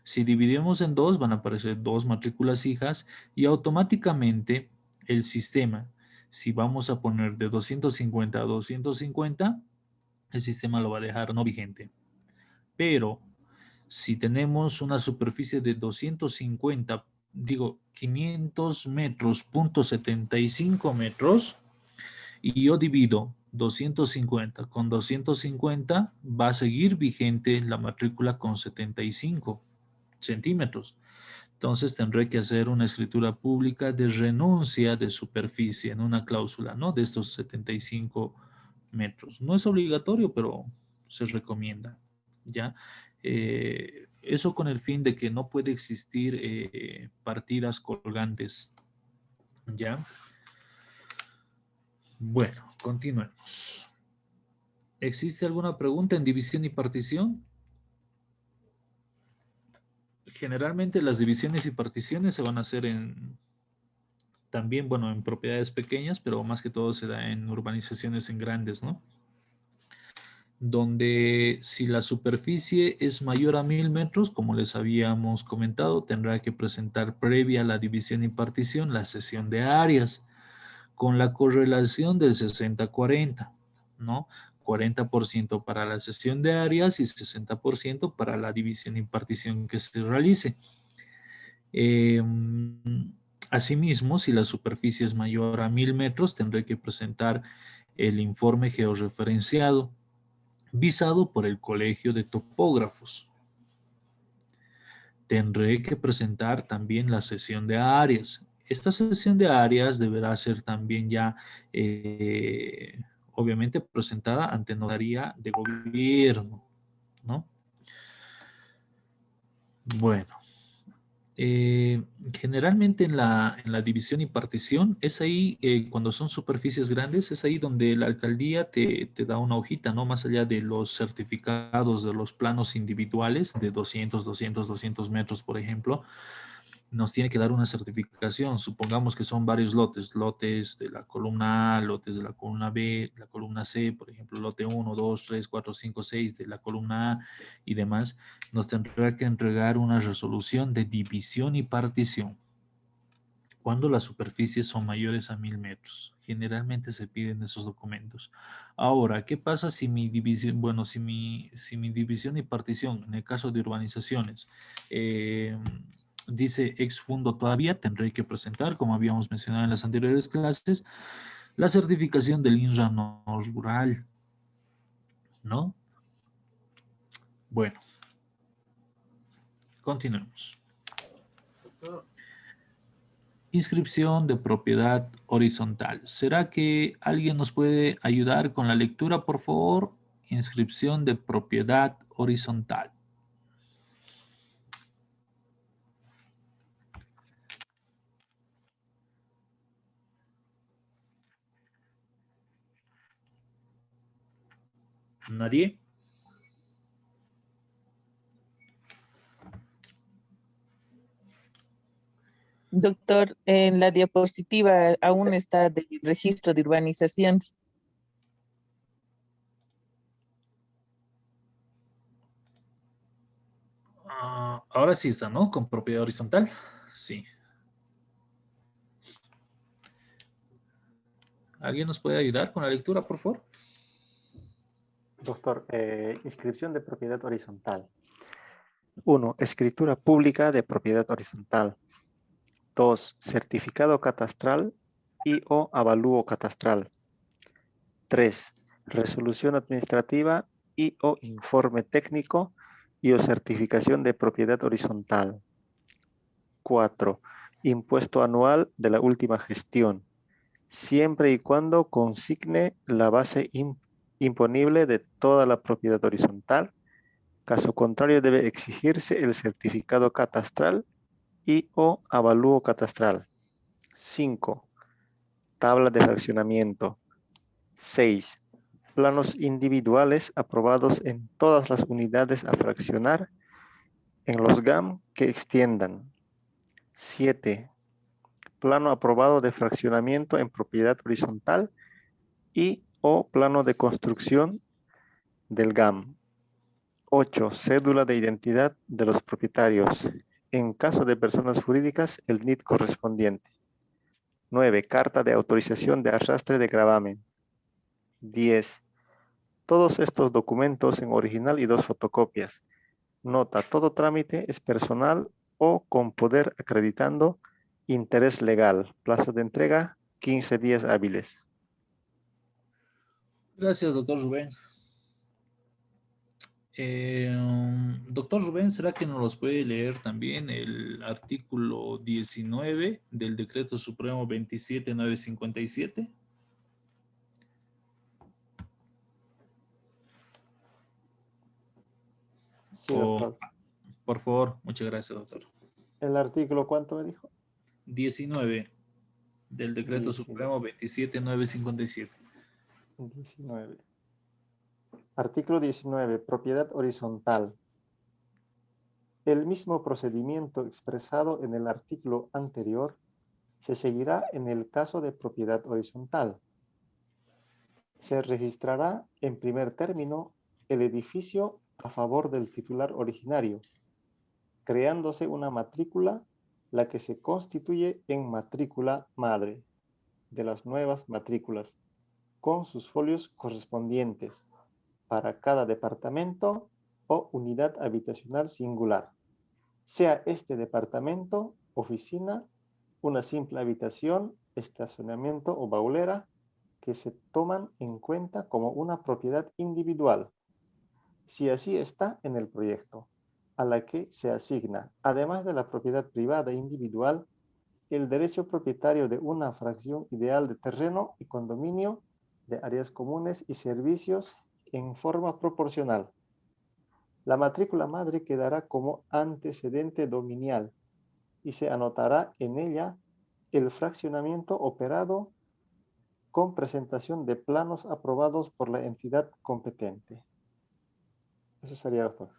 Si dividimos en dos, van a aparecer dos matrículas hijas y automáticamente el sistema, si vamos a poner de 250 a 250, el sistema lo va a dejar no vigente. Pero si tenemos una superficie de 250, digo 500 metros, punto 75 metros, y yo divido 250 con 250, va a seguir vigente la matrícula con 75 centímetros. Entonces tendré que hacer una escritura pública de renuncia de superficie en una cláusula, ¿no? De estos 75 metros. No es obligatorio, pero se recomienda, ¿ya? Eso con el fin de que no puede existir partidas colgantes, ¿ya? Bueno, continuemos. ¿Existe alguna pregunta en división y partición? Generalmente las divisiones y particiones se van a hacer también, bueno, en propiedades pequeñas, pero más que todo se da en urbanizaciones en grandes, ¿no? Donde si la superficie es mayor a 1000 metros, como les habíamos comentado, tendrá que presentar previa a la división y partición la cesión de áreas con la correlación del 60-40, ¿no? 40% para la cesión de áreas y 60% para la división y partición que se realice. Asimismo, si la superficie es mayor a 1000 metros, tendré que presentar el informe georreferenciado visado por el Colegio de Topógrafos. Tendré que presentar también la cesión de áreas. Esta cesión de áreas deberá ser también ya, obviamente, presentada ante notaría de gobierno, ¿no? Bueno. Generalmente en la división y partición es ahí, cuando son superficies grandes, es ahí donde la alcaldía te da una hojita, ¿no? Más allá de los certificados de los planos individuales de 200 metros, por ejemplo, nos tiene que dar una certificación. Supongamos que son varios lotes, lotes de la columna A, lotes de la columna B, la columna C, por ejemplo, lote 1, 2, 3, 4, 5, 6 de la columna A y demás. Nos tendrá que entregar una resolución de división y partición cuando las superficies son mayores a 1000 metros. Generalmente se piden esos documentos. Ahora, ¿qué pasa si mi división, bueno, si mi división y partición, en el caso de urbanizaciones, dice exfundo todavía? Tendré que presentar, como habíamos mencionado en las anteriores clases, la certificación del INRA no rural, ¿no? Bueno, continuemos. Inscripción de propiedad horizontal. ¿Será que alguien nos puede ayudar con la lectura, por favor? Inscripción de propiedad horizontal. ¿Nadie? Doctor, en la diapositiva aún está del registro de urbanizaciones. Ahora sí está, ¿no? Con propiedad horizontal. Sí. ¿Alguien nos puede ayudar con la lectura, por favor? Doctor, inscripción de propiedad horizontal. 1. Escritura pública de propiedad horizontal. 2. Certificado catastral y o avalúo catastral. 3. Resolución administrativa y o informe técnico y o certificación de propiedad horizontal. 4. Impuesto anual de la última gestión, siempre y cuando consigne la base imponible de toda la propiedad horizontal. Caso contrario, debe exigirse el certificado catastral y o avalúo catastral. 5. tabla de fraccionamiento. 6. Planos individuales aprobados en todas las unidades a fraccionar en los GAM que extiendan. 7. Plano aprobado de fraccionamiento en propiedad horizontal y o plano de construcción del GAM. 8. Cédula de identidad de los propietarios. En caso de personas jurídicas, el NID correspondiente. 9. Carta de autorización de arrastre de gravamen. 10. Todos estos documentos en original y 2 fotocopias. Nota, todo trámite es personal o con poder acreditando interés legal. Plazo de entrega, 15 días hábiles. Gracias, doctor Rubén. Doctor Rubén, ¿será que nos los puede leer también el artículo 19 del Decreto Supremo 27957? Sí, doctor. Por favor, muchas gracias, doctor. ¿El artículo cuánto me dijo? 19 del Decreto 19. Supremo 27957. 19. Artículo 19. Propiedad horizontal. El mismo procedimiento expresado en el artículo anterior se seguirá en el caso de propiedad horizontal. Se registrará en primer término el edificio a favor del titular originario, creándose una matrícula, la que se constituye en matrícula madre de las nuevas matrículas, con sus folios correspondientes para cada departamento o unidad habitacional singular, sea este departamento, oficina, una simple habitación, estacionamiento o baulera, que se toman en cuenta como una propiedad individual, si así está en el proyecto, a la que se asigna, además de la propiedad privada individual, el derecho propietario de una fracción ideal de terreno y condominio de áreas comunes y servicios en forma proporcional. La matrícula madre quedará como antecedente dominial y se anotará en ella el fraccionamiento operado con presentación de planos aprobados por la entidad competente. Eso sería, doctor.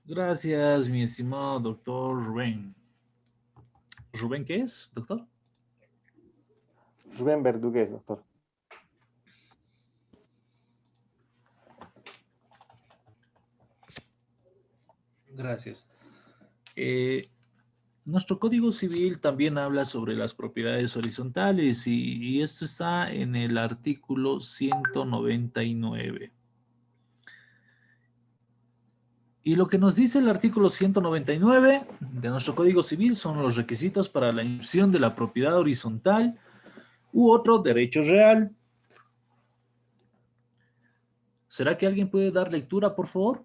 Gracias, mi estimado doctor Rubén. ¿Rubén qué es, doctor? Rubén Verdugués, doctor. Gracias. Nuestro Código Civil también habla sobre las propiedades horizontales y esto está en el artículo 199. Y lo que nos dice el artículo 199 de nuestro Código Civil son los requisitos para la inscripción de la propiedad horizontal u otro derecho real. ¿Será que alguien puede dar lectura, por favor,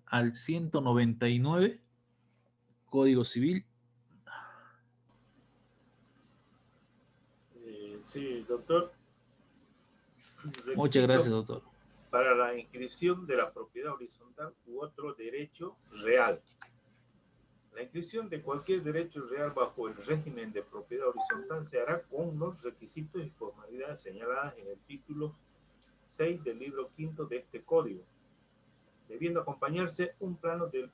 al 199 Código Civil? Sí, doctor. Muchas gracias, doctor. Para la inscripción de la propiedad horizontal u otro derecho real. La inscripción de cualquier derecho real bajo el régimen de propiedad horizontal se hará con los requisitos y formalidades señaladas en el título 6 del libro quinto de este código, debiendo acompañarse un plano del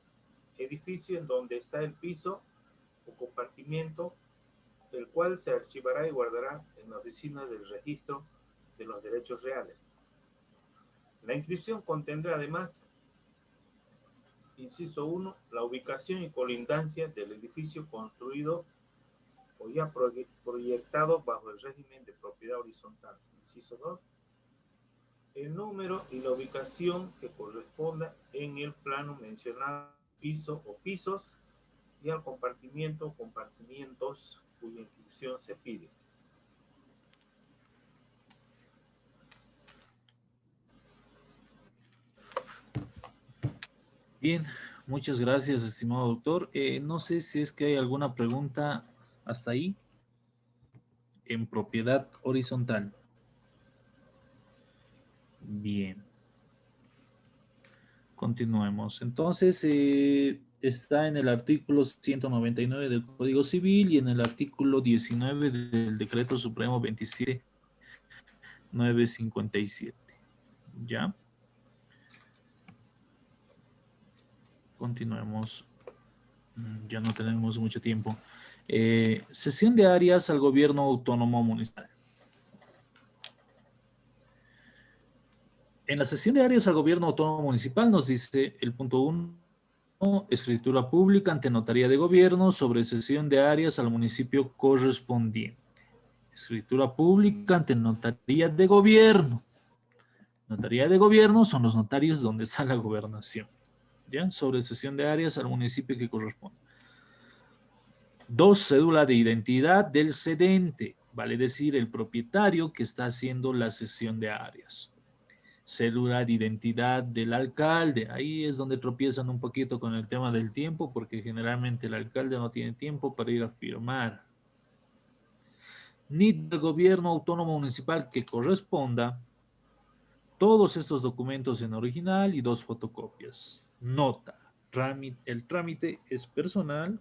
edificio en donde está el piso o compartimiento, el cual se archivará y guardará en la oficina del registro de los derechos reales. La inscripción contendrá además, inciso 1, la ubicación y colindancia del edificio construido o ya proyectado bajo el régimen de propiedad horizontal. Inciso 2, el número y la ubicación que corresponda en el plano mencionado, piso o pisos, y al compartimiento o compartimientos cuya inscripción se pide. Bien, muchas gracias, estimado doctor. No sé si es que hay alguna pregunta hasta ahí en propiedad horizontal. Bien. Continuemos. Entonces, está en el artículo 199 del Código Civil y en el artículo 19 del Decreto Supremo 27957. ¿Ya? Continuemos. Ya no tenemos mucho tiempo. Cesión de áreas al gobierno autónomo municipal. En la cesión de áreas al gobierno autónomo municipal nos dice el punto 1, escritura pública ante notaría de gobierno sobre cesión de áreas al municipio correspondiente. Escritura pública ante notaría de gobierno. Notaría de gobierno son los notarios donde está la gobernación. ¿Ya? Sobre cesión de áreas al municipio que corresponde. 2, cédula de identidad del cedente, vale decir, el propietario que está haciendo la cesión de áreas. Cédula de identidad del alcalde, ahí es donde tropiezan un poquito con el tema del tiempo, porque generalmente el alcalde no tiene tiempo para ir a firmar. Ni del gobierno autónomo municipal que corresponda, todos estos documentos en original y 2 fotocopias. Nota, el trámite es personal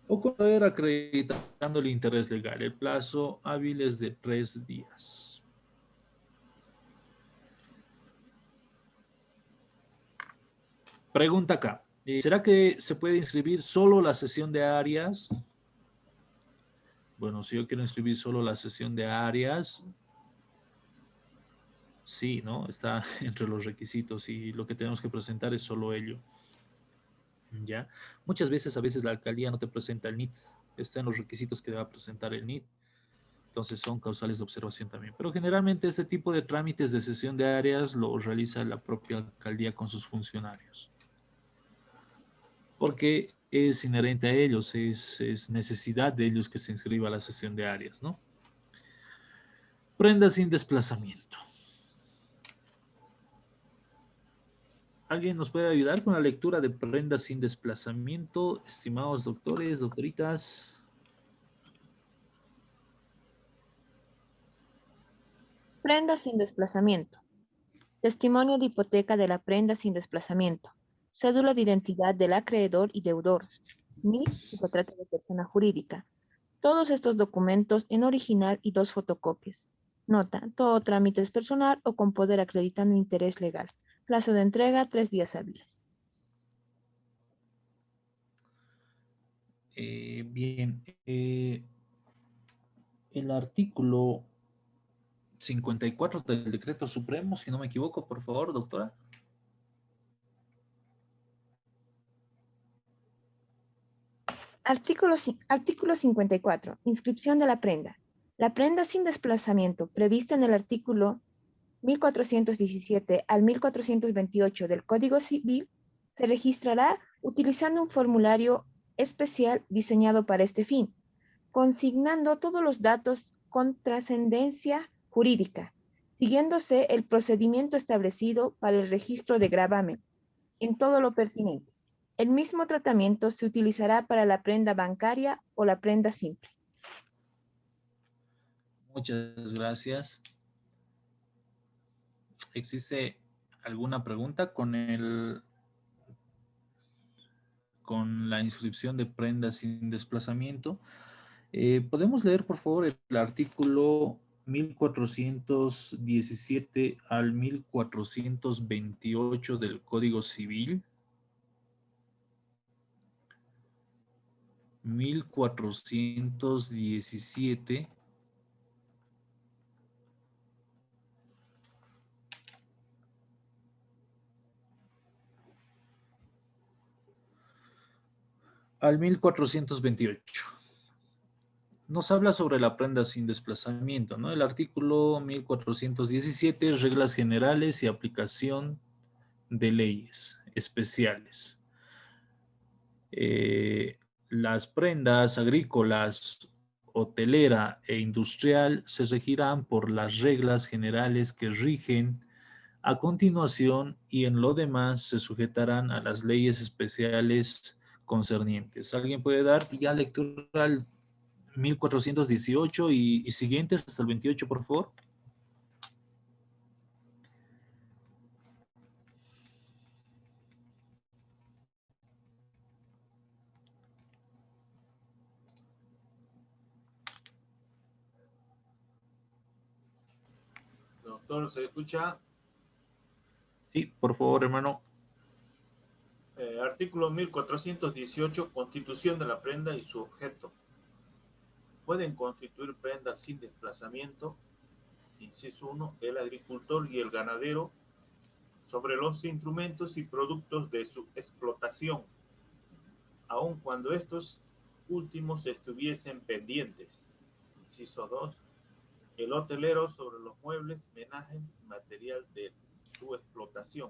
o poder acreditando el interés legal. El plazo hábil es de 3 días. Pregunta acá. ¿Será que se puede inscribir solo la sesión de áreas? Bueno, si yo quiero inscribir solo la sesión de áreas, sí, ¿no? Está entre los requisitos y lo que tenemos que presentar es solo ello. ¿Ya? Muchas veces, la alcaldía no te presenta el NIT. Está en los requisitos que deba presentar el NIT. Entonces son causales de observación también. Pero generalmente este tipo de trámites de cesión de áreas lo realiza la propia alcaldía con sus funcionarios. Porque es inherente a ellos, es necesidad de ellos que se inscriba a la cesión de áreas, ¿no? Prenda sin desplazamiento. ¿Alguien nos puede ayudar con la lectura de prenda sin desplazamiento? Estimados doctores, doctoritas. Prenda sin desplazamiento. Testimonio de hipoteca de la prenda sin desplazamiento. Cédula de identidad del acreedor y deudor. NIF si se trata de persona jurídica. Todos estos documentos en original y 2 fotocopias. Nota, todo trámite es personal o con poder acreditando interés legal. Plazo de entrega, 3 días hábiles. Bien. El artículo 54 del Decreto Supremo, si no me equivoco, por favor, doctora. Artículo 54. Inscripción de la prenda. La prenda sin desplazamiento prevista en el artículo 1417 al 1428 del Código Civil se registrará utilizando un formulario especial diseñado para este fin, consignando todos los datos con trascendencia jurídica, siguiéndose el procedimiento establecido para el registro de gravamen en todo lo pertinente. El mismo tratamiento se utilizará para la prenda bancaria o la prenda simple. Muchas gracias. ¿Existe alguna pregunta con la inscripción de prendas sin desplazamiento? ¿Podemos leer, por favor, el artículo 1417 al 1428 del Código Civil? 1417 al 1428. Nos habla sobre la prenda sin desplazamiento, ¿no? El artículo 1417, reglas generales y aplicación de leyes especiales. Las prendas agrícolas, hotelera e industrial se regirán por las reglas generales que rigen a continuación y en lo demás se sujetarán a las leyes especiales concernientes. ¿Alguien puede dar ya lectura al 1418 y siguientes hasta el 28, por favor? Doctor, ¿se escucha? Sí, por favor, hermano. Artículo 1418, Constitución de la prenda y su objeto. Pueden constituir prendas sin desplazamiento, inciso 1, el agricultor y el ganadero sobre los instrumentos y productos de su explotación, aun cuando estos últimos estuviesen pendientes. Inciso 2, el hotelero sobre los muebles, menaje y material de su explotación.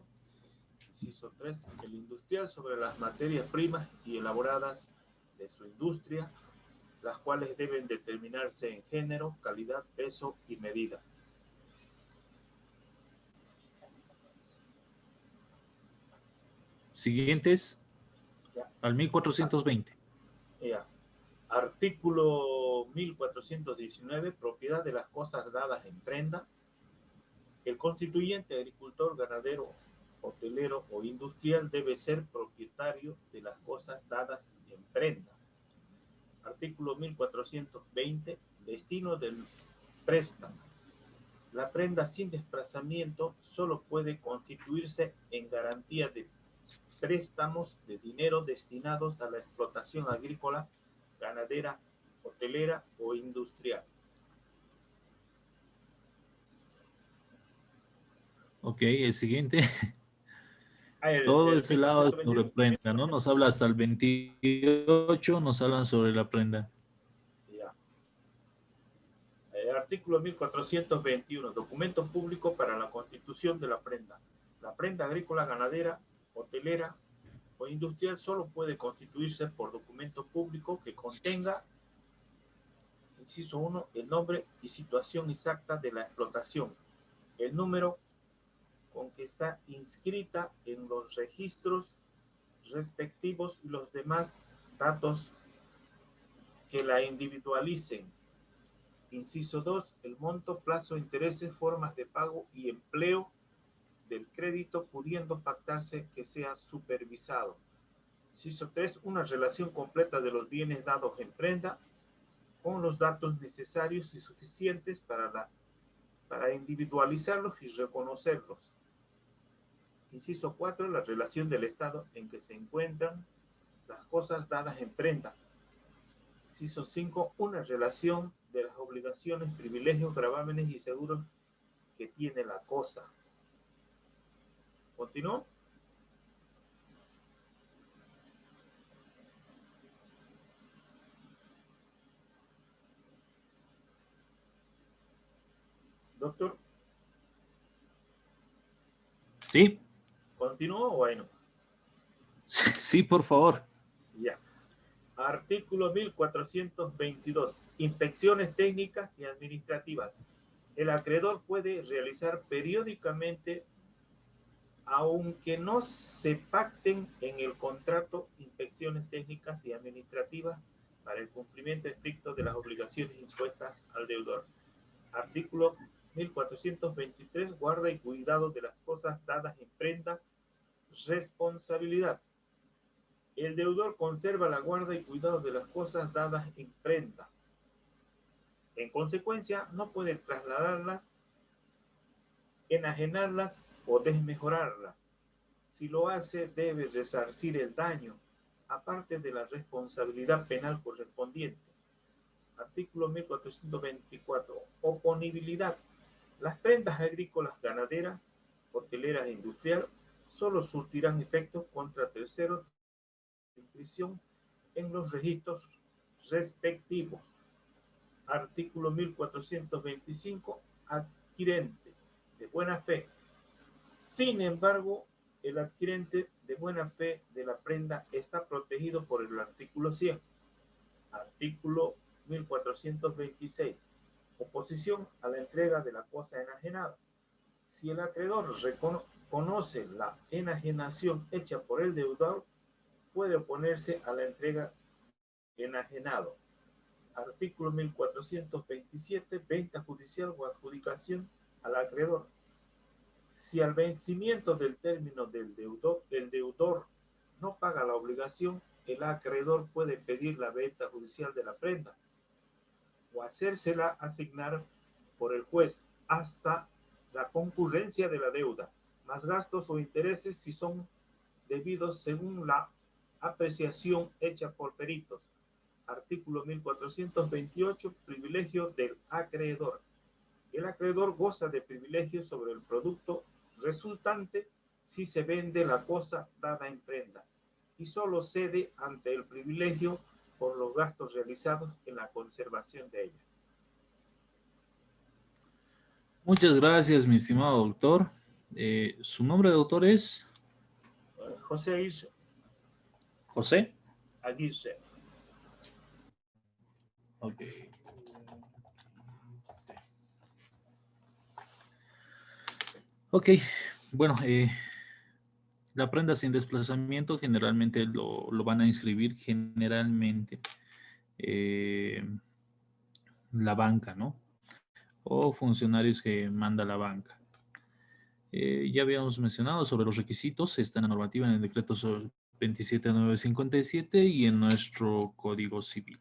Inciso 3, el industrial sobre las materias primas y elaboradas de su industria, las cuales deben determinarse en género, calidad, peso y medida. Siguientes. Ya. Al 1420. Ya. Artículo 1419, propiedad de las cosas dadas en prenda. El constituyente, agricultor, ganadero, hotelero o industrial debe ser propietario de las cosas dadas en prenda. Artículo 1420, destino del préstamo. La prenda sin desplazamiento solo puede constituirse en garantía de préstamos de dinero destinados a la explotación agrícola, ganadera, hotelera o industrial. Ok, el siguiente. El Todo ese lado es sobre 1421. prenda, ¿no? Nos habla hasta el 28, nos hablan sobre la prenda. Ya. Artículo 1421, documento público para la constitución de la prenda. La prenda agrícola, ganadera, hotelera o industrial solo puede constituirse por documento público que contenga, inciso 1, el nombre y situación exacta de la explotación, el número con que está inscrita en los registros respectivos y los demás datos que la individualicen. Inciso 2, el monto, plazo, intereses, formas de pago y empleo del crédito, pudiendo pactarse que sea supervisado. Inciso 3, una relación completa de los bienes dados en prenda con los datos necesarios y suficientes para individualizarlos y reconocerlos. Inciso 4, la relación del estado en que se encuentran las cosas dadas en prenda. Inciso 5, una relación de las obligaciones, privilegios, gravámenes y seguros que tiene la cosa. ¿Continúo? Doctor, ¿Sí? ¿continúo o bueno? Sí, por favor. Ya. Artículo 1422. Inspecciones técnicas y administrativas. El acreedor puede realizar periódicamente, aunque no se pacten en el contrato, inspecciones técnicas y administrativas para el cumplimiento estricto de las obligaciones impuestas al deudor. Artículo 1423. Guarda y cuidado de las cosas dadas en prenda. Responsabilidad. El deudor conserva la guarda y cuidado de las cosas dadas en prenda. En consecuencia, no puede trasladarlas, enajenarlas o desmejorarlas. Si lo hace, debe resarcir el daño, aparte de la responsabilidad penal correspondiente. Artículo 1424. Oponibilidad. Las prendas agrícolas, ganaderas, hoteleras e industriales solo surtirán efectos contra terceros de inscripción en los registros respectivos. Artículo 1425. Adquirente de buena fe. Sin embargo, el adquirente de buena fe de la prenda está protegido por el artículo 100. Artículo 1426. Oposición a la entrega de la cosa enajenada. Si el acreedor reconoce la enajenación hecha por el deudor, puede oponerse a la entrega enajenado. Artículo 1427. Venta judicial o adjudicación al acreedor. Si al vencimiento del término del deudor, el deudor no paga la obligación, el acreedor puede pedir la venta judicial de la prenda o hacérsela asignar por el juez hasta la concurrencia de la deuda, más gastos o intereses si son debidos según la apreciación hecha por peritos. Artículo 1428, privilegio del acreedor. El acreedor goza de privilegios sobre el producto resultante si se vende la cosa dada en prenda y solo cede ante el privilegio por los gastos realizados en la conservación de ella. Muchas gracias, mi estimado doctor. ¿Su nombre de doctor es? José Aguirre. José. Aguirre. Ok. Ok, bueno, la prenda sin desplazamiento generalmente lo van a inscribir generalmente la banca, ¿no? O funcionarios que manda la banca. Ya habíamos mencionado sobre los requisitos, está en la normativa en el decreto 27957 y en nuestro Código Civil.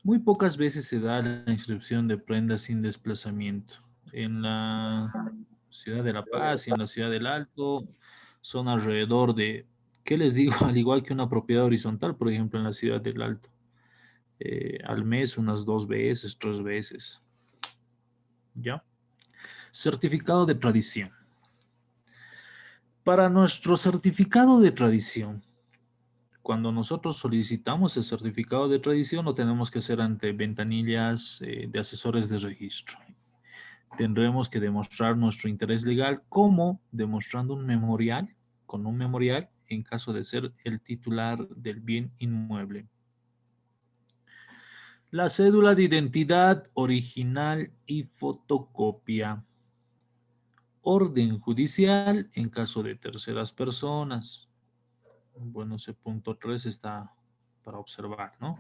Muy pocas veces se da la inscripción de prendas sin desplazamiento. En la ciudad de La Paz y en la ciudad del Alto son alrededor de, ¿qué les digo? Al igual que una propiedad horizontal, por ejemplo, en la ciudad del Alto. Al mes unas 2 veces, 3 veces. ¿Ya? Certificado de tradición. Para nuestro certificado de tradición, cuando nosotros solicitamos el certificado de tradición, lo tenemos que hacer ante ventanillas de asesores de registro. Tendremos que demostrar nuestro interés legal como demostrando un memorial, con un memorial en caso de ser el titular del bien inmueble. La cédula de identidad original y fotocopia. Orden judicial en caso de terceras personas. Bueno, ese punto 3 está para observar, ¿no?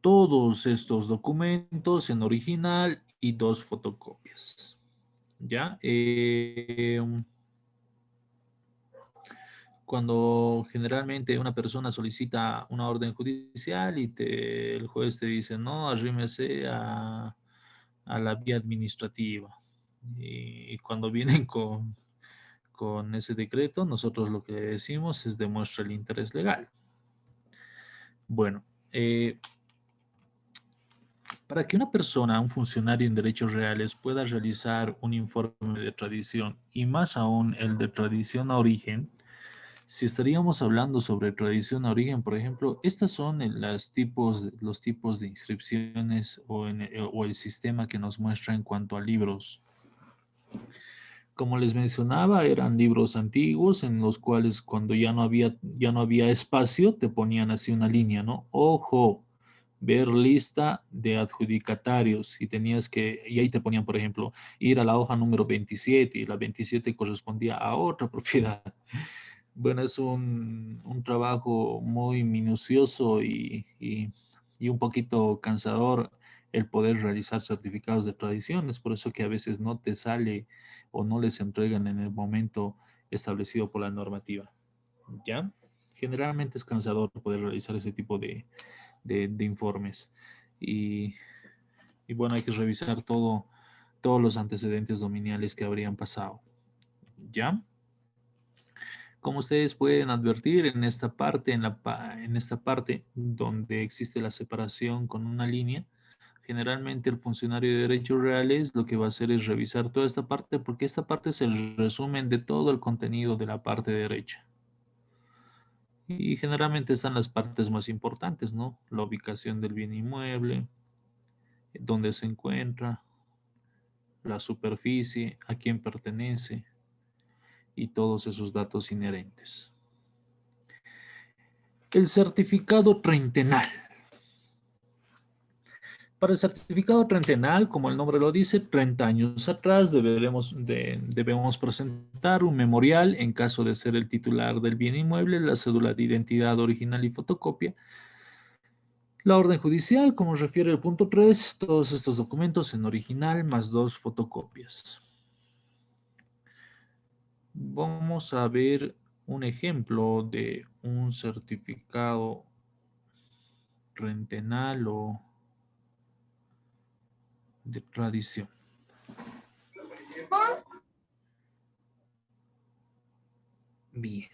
Todos estos documentos en original y 2 fotocopias. ¿Ya? Cuando generalmente una persona solicita una orden judicial y el juez te dice, no, arrímese a la vía administrativa. Y cuando vienen con ese decreto, nosotros lo que decimos es demuestra el interés legal. Bueno, para que una persona, un funcionario en derechos reales, pueda realizar un informe de tradición y más aún el de tradición a origen, si estaríamos hablando sobre tradición a origen, por ejemplo, estas son los tipos de inscripciones o el sistema que nos muestra en cuanto a libros. Como les mencionaba, eran libros antiguos en los cuales cuando ya no había espacio, te ponían así una línea, ¿no? Ojo, ver lista de adjudicatarios y ahí te ponían, por ejemplo, ir a la hoja número 27 y la 27 correspondía a otra propiedad. Bueno, es un trabajo muy minucioso y un poquito cansador el poder realizar certificados de tradición. Es por eso que a veces no te sale o no les entregan en el momento establecido por la normativa. ¿Ya? Generalmente es cansador poder realizar ese tipo de informes. Y bueno, hay que revisar todos los antecedentes dominiales que habrían pasado. ¿Ya? Como ustedes pueden advertir en esta parte, en esta parte donde existe la separación con una línea, generalmente el funcionario de derechos reales lo que va a hacer es revisar toda esta parte porque esta parte es el resumen de todo el contenido de la parte derecha. Y generalmente están las partes más importantes, ¿no? La ubicación del bien inmueble, dónde se encuentra, la superficie, a quién pertenece y todos esos datos inherentes. El certificado treintenal. Para el certificado treintenal, como el nombre lo dice, 30 años atrás debemos presentar un memorial en caso de ser el titular del bien inmueble, la cédula de identidad original y fotocopia, la orden judicial, como refiere el punto 3, todos estos documentos en original más 2 fotocopias. Vamos a ver un ejemplo de un certificado rentenal o de tradición. Bien.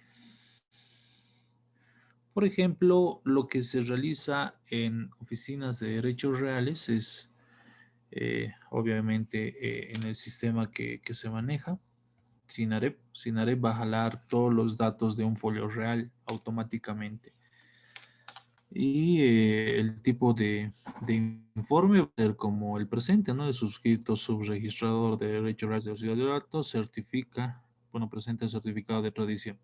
Por ejemplo, lo que se realiza en oficinas de derechos reales es, obviamente, en el sistema que se maneja, SINAREP. SINAREP va a jalar todos los datos de un folio real automáticamente. Y el tipo de informe va a ser como el presente, ¿no? El suscrito subregistrador de derechos reales de la ciudad de datos certifica, bueno, presenta el certificado de tradición.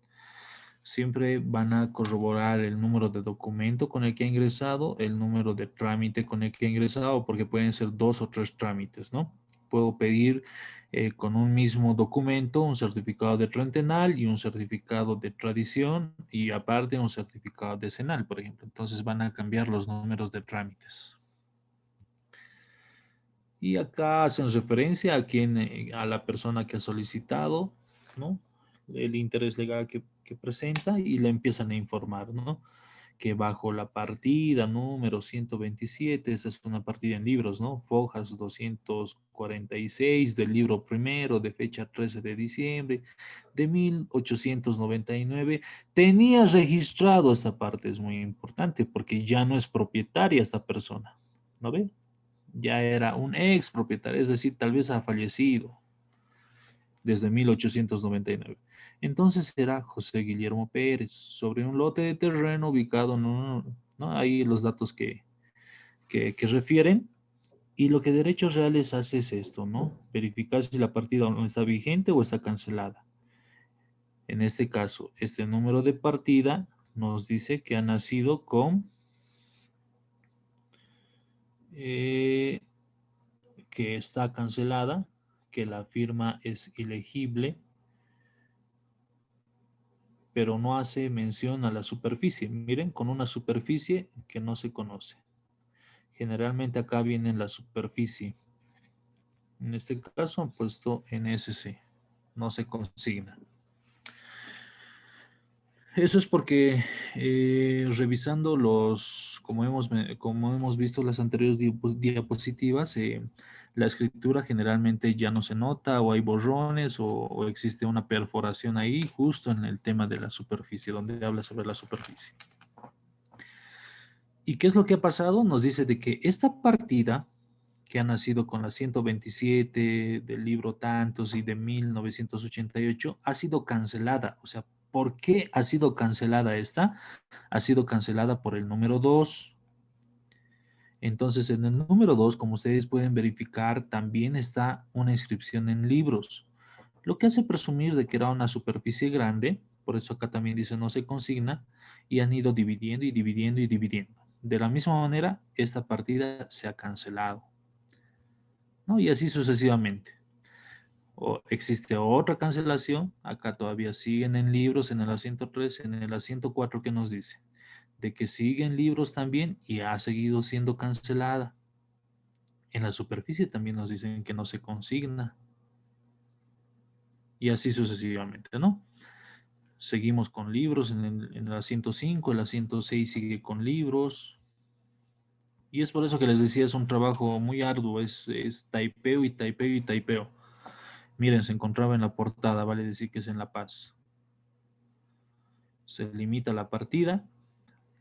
Siempre van a corroborar el número de documento con el que ha ingresado, el número de trámite con el que ha ingresado, porque pueden ser 2 o 3 trámites, ¿no? Puedo pedir con un mismo documento un certificado de rentenal y un certificado de tradición y aparte un certificado decenal, por ejemplo. Entonces van a cambiar los números de trámites. Y acá hacen referencia a quien, a la persona que ha solicitado, ¿no? El interés legal que presenta y le empiezan a informar, ¿no? Que bajo la partida número 127, esa es una partida en libros, ¿no? Fojas 246 del libro primero de fecha 13 de diciembre de 1899, tenía registrado esta parte, es muy importante porque ya no es propietaria esta persona, ¿no ve? Ya era un ex propietario, es decir, tal vez ha fallecido desde 1899. Entonces era José Guillermo Pérez, sobre un lote de terreno ubicado, ¿no? Ahí los datos que refieren. Y lo que Derechos Reales hace es esto, ¿no? Verificar si la partida no está vigente o está cancelada. En este caso, este número de partida nos dice que ha nacido con... que está cancelada, que la firma es ilegible, pero no hace mención a la superficie. Miren, con una superficie que no se conoce. Generalmente acá viene la superficie. En este caso han puesto NSC. No se consigna. Eso es porque revisando como hemos visto las anteriores diapositivas, la escritura generalmente ya no se nota o hay borrones o existe una perforación ahí justo en el tema de la superficie, donde habla sobre la superficie. ¿Y qué es lo que ha pasado? Nos dice de que esta partida que ha nacido con la 127 del libro tantos y de 1988 ha sido cancelada. O sea, ¿por qué ha sido cancelada esta? Ha sido cancelada por el número 2. Entonces, en el número 2, como ustedes pueden verificar, también está una inscripción en libros, lo que hace presumir de que era una superficie grande, por eso acá también dice no se consigna, y han ido dividiendo y dividiendo y dividiendo. De la misma manera, esta partida se ha cancelado, ¿no? Y así sucesivamente. O existe otra cancelación, acá todavía siguen en libros, en el asiento 3, en el asiento 4, que nos dice de que siguen libros también y ha seguido siendo cancelada. En la superficie también nos dicen que no se consigna. Y así sucesivamente, ¿no? Seguimos con libros en el asiento 5, el asiento 6 sigue con libros. Y es por eso que les decía, es un trabajo muy arduo, es taipeo y taipeo y taipeo. Miren, se encontraba en la portada, vale decir que es en La Paz. Se limita la partida,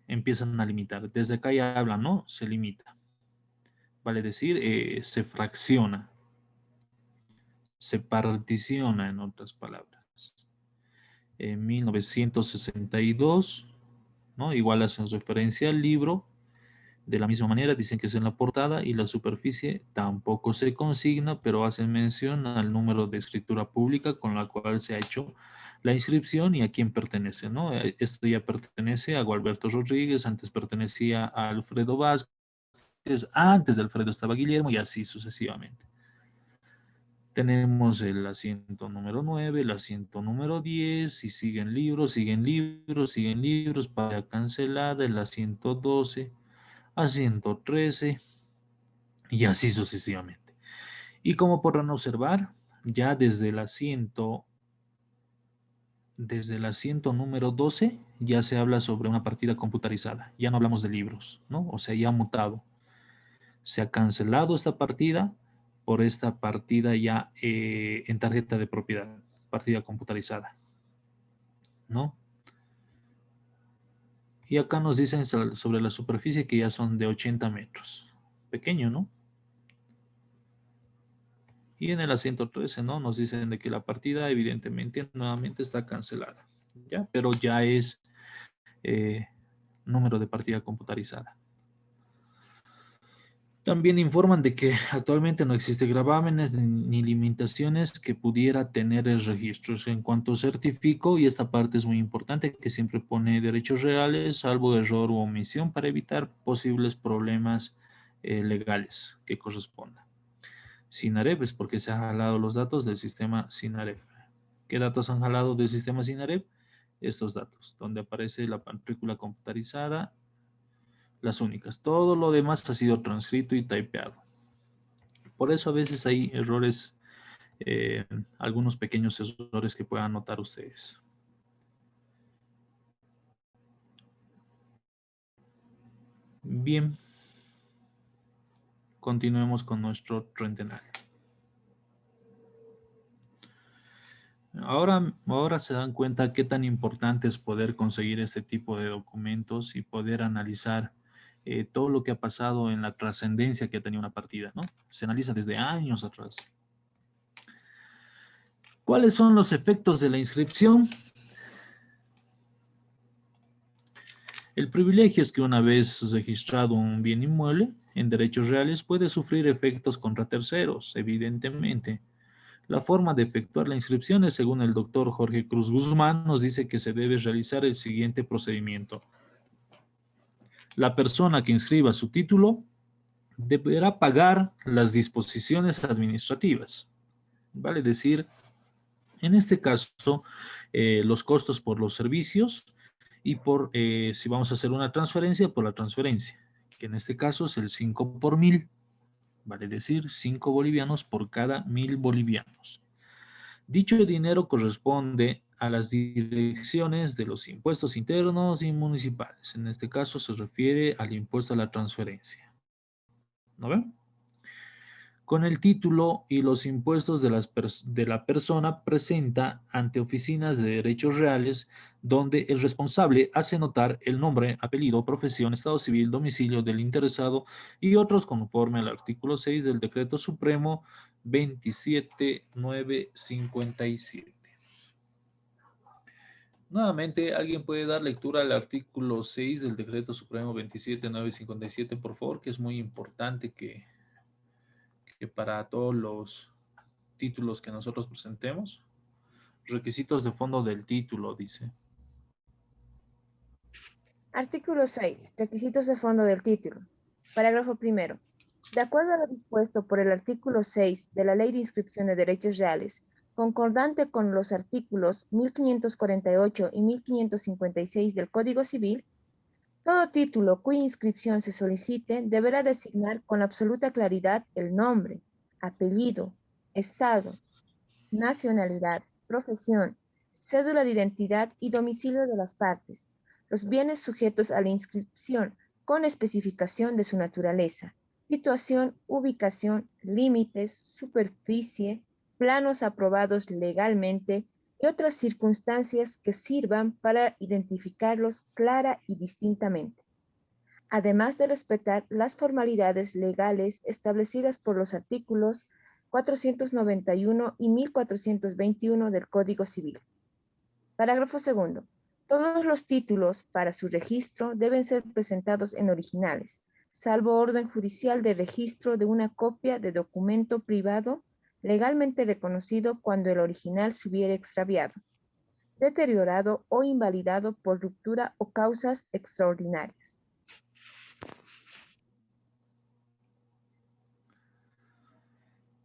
empiezan a limitar. Desde acá ya hablan, ¿no? Se limita. Vale decir, se fracciona. Se particiona, en otras palabras. En 1962, ¿no? Igual hacen referencia al libro. De la misma manera dicen que es en la portada y la superficie tampoco se consigna, pero hacen mención al número de escritura pública con la cual se ha hecho la inscripción y a quién pertenece, ¿no? Esto ya pertenece a Gualberto Rodríguez, antes pertenecía a Alfredo Vázquez, antes de Alfredo estaba Guillermo y así sucesivamente. Tenemos el asiento número 9, el asiento número 10, y siguen libros, siguen libros, siguen libros, para cancelada, el asiento 12, asiento 13, y así sucesivamente. Y como podrán observar, ya desde el asiento número 12, ya se habla sobre una partida computarizada. Ya no hablamos de libros, ¿no? O sea, ya ha mutado. Se ha cancelado esta partida por esta partida ya en tarjeta de propiedad, partida computarizada, ¿no? Y acá nos dicen sobre la superficie que ya son de 80 metros. Pequeño, ¿no? Y en el asiento 13, ¿no? Nos dicen de que la partida evidentemente nuevamente está cancelada, ¿ya? Pero ya es número de partida computarizada. También informan de que actualmente no existe gravámenes ni limitaciones que pudiera tener el registro. En cuanto certifico, y esta parte es muy importante, que siempre pone derechos reales, salvo error u omisión, para evitar posibles problemas legales que correspondan. SINAREP es porque se han jalado los datos del sistema SINAREP. ¿Qué datos han jalado del sistema SINAREP? Estos datos, donde aparece la matrícula computarizada, las únicas. Todo lo demás ha sido transcrito y typeado. Por eso a veces hay errores, algunos pequeños errores que puedan notar ustedes. Bien. Continuemos con nuestro rentenal. Ahora se dan cuenta qué tan importante es poder conseguir este tipo de documentos y poder analizar todo lo que ha pasado en la trascendencia que ha tenido una partida, ¿no? Se analiza desde años atrás. ¿Cuáles son los efectos de la inscripción? El privilegio es que una vez registrado un bien inmueble en derechos reales puede sufrir efectos contra terceros, evidentemente. La forma de efectuar la inscripción es según el doctor Jorge Cruz Guzmán, nos dice que se debe realizar el siguiente procedimiento. La persona que inscriba su título deberá pagar las disposiciones administrativas. Vale decir, en este caso, los costos por los servicios y por, si vamos a hacer una transferencia, por la transferencia, que en este caso es el 5 por 1000. Vale decir, 5 bolivianos por cada 1000 bolivianos. Dicho dinero corresponde a las direcciones de los impuestos internos y municipales. En este caso se refiere al impuesto a la transferencia. ¿No ven? Con el título y los impuestos de la persona presenta ante oficinas de derechos reales donde el responsable hace notar el nombre, apellido, profesión, estado civil, domicilio del interesado y otros conforme al artículo 6 del Decreto Supremo 27957. Nuevamente, ¿alguien puede dar lectura al artículo 6 del Decreto Supremo 27957, por favor? Que es muy importante que para todos los títulos que nosotros presentemos. Requisitos de fondo del título, dice. Artículo 6. Requisitos de fondo del título. Parágrafo primero. De acuerdo a lo dispuesto por el artículo 6 de la Ley de Inscripción de Derechos Reales, concordante con los artículos 1548 y 1556 del Código Civil, todo título cuya inscripción se solicite deberá designar con absoluta claridad el nombre, apellido, estado, nacionalidad, profesión, cédula de identidad y domicilio de las partes, los bienes sujetos a la inscripción con especificación de su naturaleza, situación, ubicación, límites, superficie, planos aprobados legalmente y otras circunstancias que sirvan para identificarlos clara y distintamente, además de respetar las formalidades legales establecidas por los artículos 491 y 1421 del Código Civil. Parágrafo segundo. Todos los títulos para su registro deben ser presentados en originales, salvo orden judicial de registro de una copia de documento privado legalmente reconocido cuando el original se hubiera extraviado, deteriorado o invalidado por ruptura o causas extraordinarias.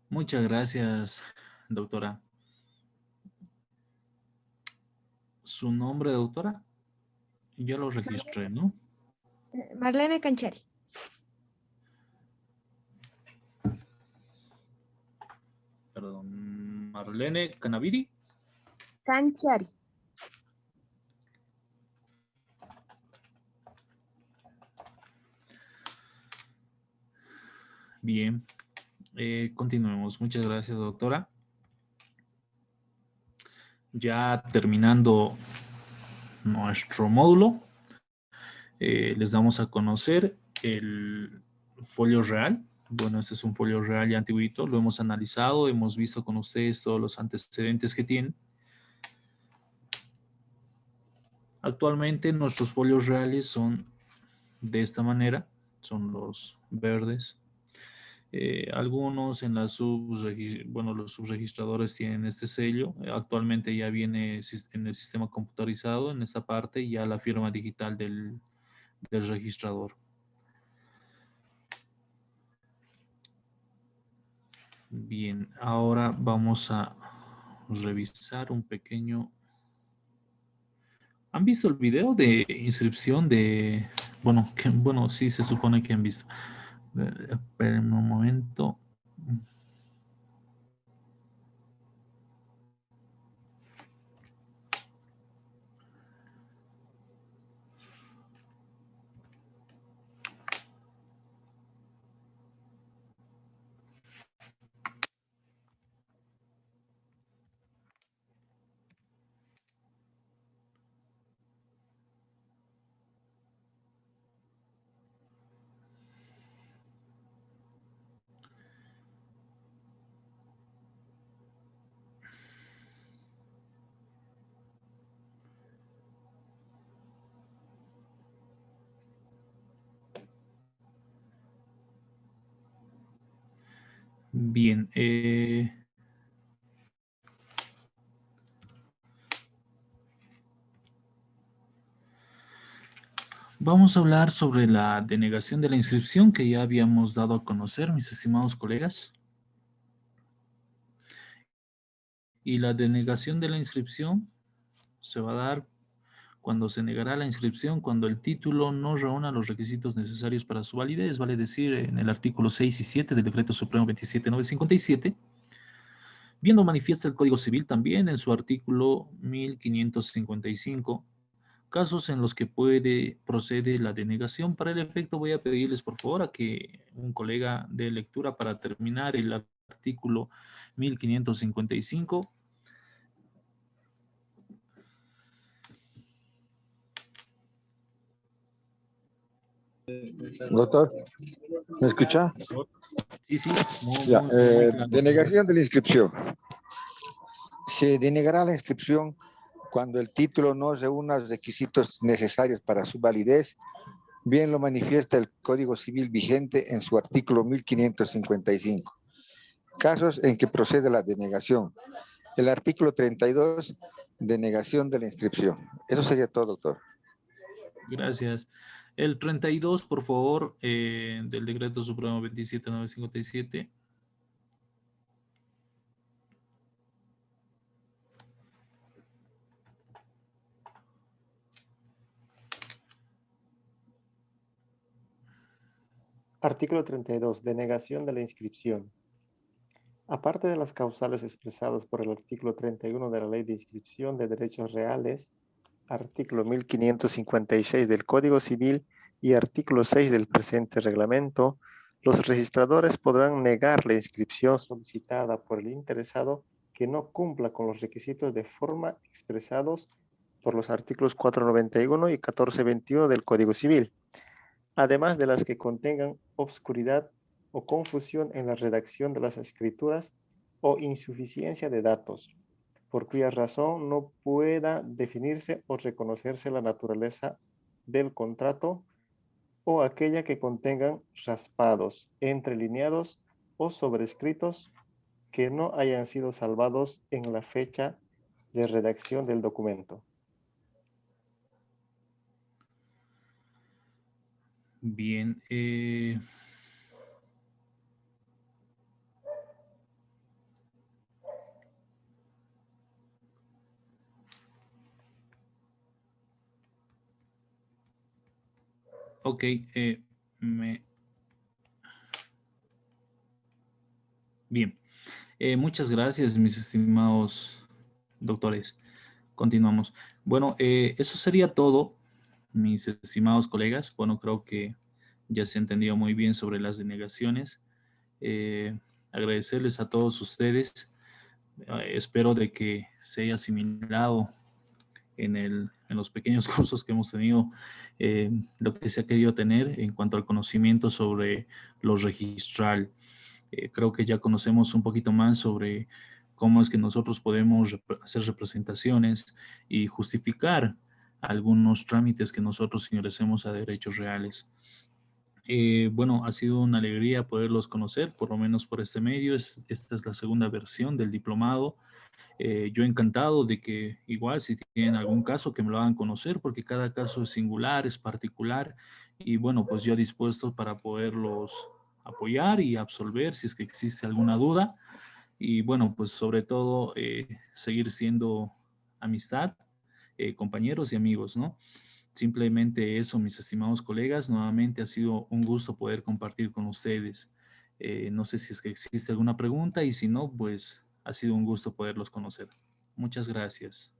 Muchas gracias, doctora. ¿Su nombre, doctora? Ya lo registré, ¿no? Marlene Canchari. Perdón, Marlene Canaviri. Canchari. Bien. Continuemos. Muchas gracias, doctora. Ya terminando nuestro módulo, les damos a conocer el folio real. Bueno, este es un folio real ya antiguito. Lo hemos analizado, hemos visto con ustedes todos los antecedentes que tienen. Actualmente nuestros folios reales son de esta manera. Son los verdes. Algunos en los subregistradores tienen este sello. Actualmente ya viene en el sistema computarizado, en esta parte, ya la firma digital del registrador. Bien, ahora vamos a revisar un pequeño... ¿Han visto el video de inscripción de... Bueno, sí se supone que han visto. Esperen un momento. Bien, vamos a hablar sobre la denegación de la inscripción que ya habíamos dado a conocer, mis estimados colegas. Y la denegación de la inscripción se va a dar cuando se negará la inscripción, cuando el título no reúna los requisitos necesarios para su validez, vale decir, en el artículo 6 y 7 del Decreto Supremo 27957, viendo manifiesta el Código Civil también en su artículo 1555, casos en los que procede la denegación. Para el efecto voy a pedirles por favor a que un colega dé lectura para terminar el artículo 1555. Doctor, ¿me escucha? Sí, sí. Ya, denegación de la inscripción. Se denegará la inscripción cuando el título no reúna los requisitos necesarios para su validez, bien lo manifiesta el Código Civil vigente en su artículo 1555. Casos en que procede la denegación. El artículo 32, denegación de la inscripción. Eso sería todo, doctor. Gracias. El 32, por favor, del Decreto Supremo 27957. Artículo 32. Denegación de la inscripción. Aparte de las causales expresadas por el artículo 31 de la Ley de Inscripción de Derechos Reales, artículo 1556 del Código Civil y artículo 6 del presente reglamento, los registradores podrán negar la inscripción solicitada por el interesado que no cumpla con los requisitos de forma expresados por los artículos 491 y 1421 del Código Civil, además de las que contengan obscuridad o confusión en la redacción de las escrituras o insuficiencia de datos, por cuya razón no pueda definirse o reconocerse la naturaleza del contrato, o aquella que contengan raspados, entrelineados o sobrescritos que no hayan sido salvados en la fecha de redacción del documento. Bien. Ok, bien. Muchas gracias, mis estimados doctores. Continuamos. Bueno, eso sería todo, mis estimados colegas. Bueno, creo que ya se entendió muy bien sobre las denegaciones. agradecerles a todos ustedes. Espero de que se haya asimilado en los pequeños cursos que hemos tenido lo que se ha querido tener en cuanto al conocimiento sobre lo registral. Creo que ya conocemos un poquito más sobre cómo es que nosotros podemos hacer representaciones y justificar algunos trámites que nosotros ingresemos a derechos reales. Bueno, ha sido una alegría poderlos conocer, por lo menos por este medio. Esta es la segunda versión del diplomado. Yo encantado de que igual si tienen algún caso que me lo hagan conocer, porque cada caso es singular, es particular. Y bueno, pues yo dispuesto para poderlos apoyar y absolver si es que existe alguna duda. Y bueno, pues sobre todo seguir siendo amistad, compañeros y amigos, ¿no? Simplemente eso, mis estimados colegas, nuevamente ha sido un gusto poder compartir con ustedes. No sé si es que existe alguna pregunta y si no, pues ha sido un gusto poderlos conocer. Muchas gracias.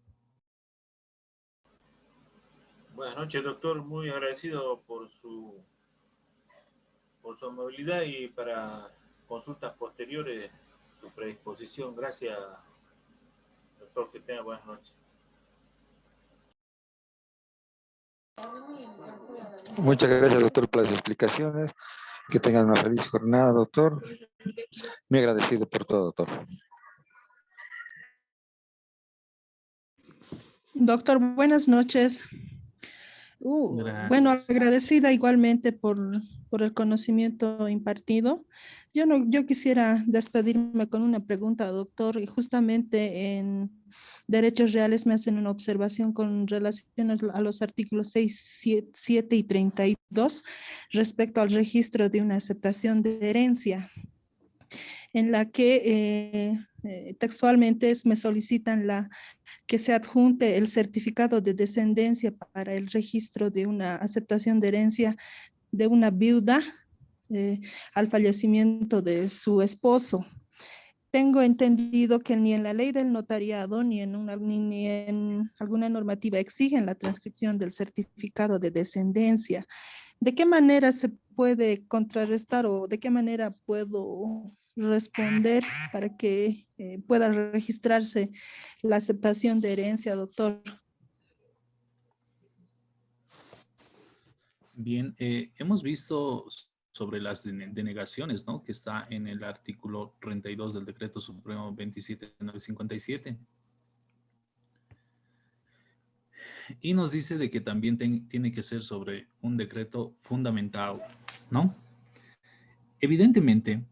Buenas noches, doctor. Muy agradecido por su amabilidad y para consultas posteriores, su predisposición. Gracias, doctor. Que tenga buenas noches. Muchas gracias, doctor, por las explicaciones. Que tengan una feliz jornada, doctor. Muy agradecido por todo, doctor. Doctor, buenas noches. Bueno, Gracias. agradecida igualmente por el conocimiento impartido. Yo quisiera despedirme con una pregunta, doctor, y justamente en Derechos Reales me hacen una observación con relación a los artículos 6, 7 y 32 respecto al registro de una aceptación de herencia, en la que textualmente me solicitan que se adjunte el certificado de descendencia para el registro de una aceptación de herencia de una viuda al fallecimiento de su esposo. Tengo entendido que ni en la ley del notariado ni en alguna normativa exigen la transcripción del certificado de descendencia. ¿De qué manera se puede contrarrestar o de qué manera puedo responder para que pueda registrarse la aceptación de herencia, doctor? Bien, hemos visto sobre las denegaciones, ¿no? Que está en el artículo 32 del Decreto Supremo 27957. Y nos dice de que también tiene que ser sobre un decreto fundamentado, ¿no? Evidentemente,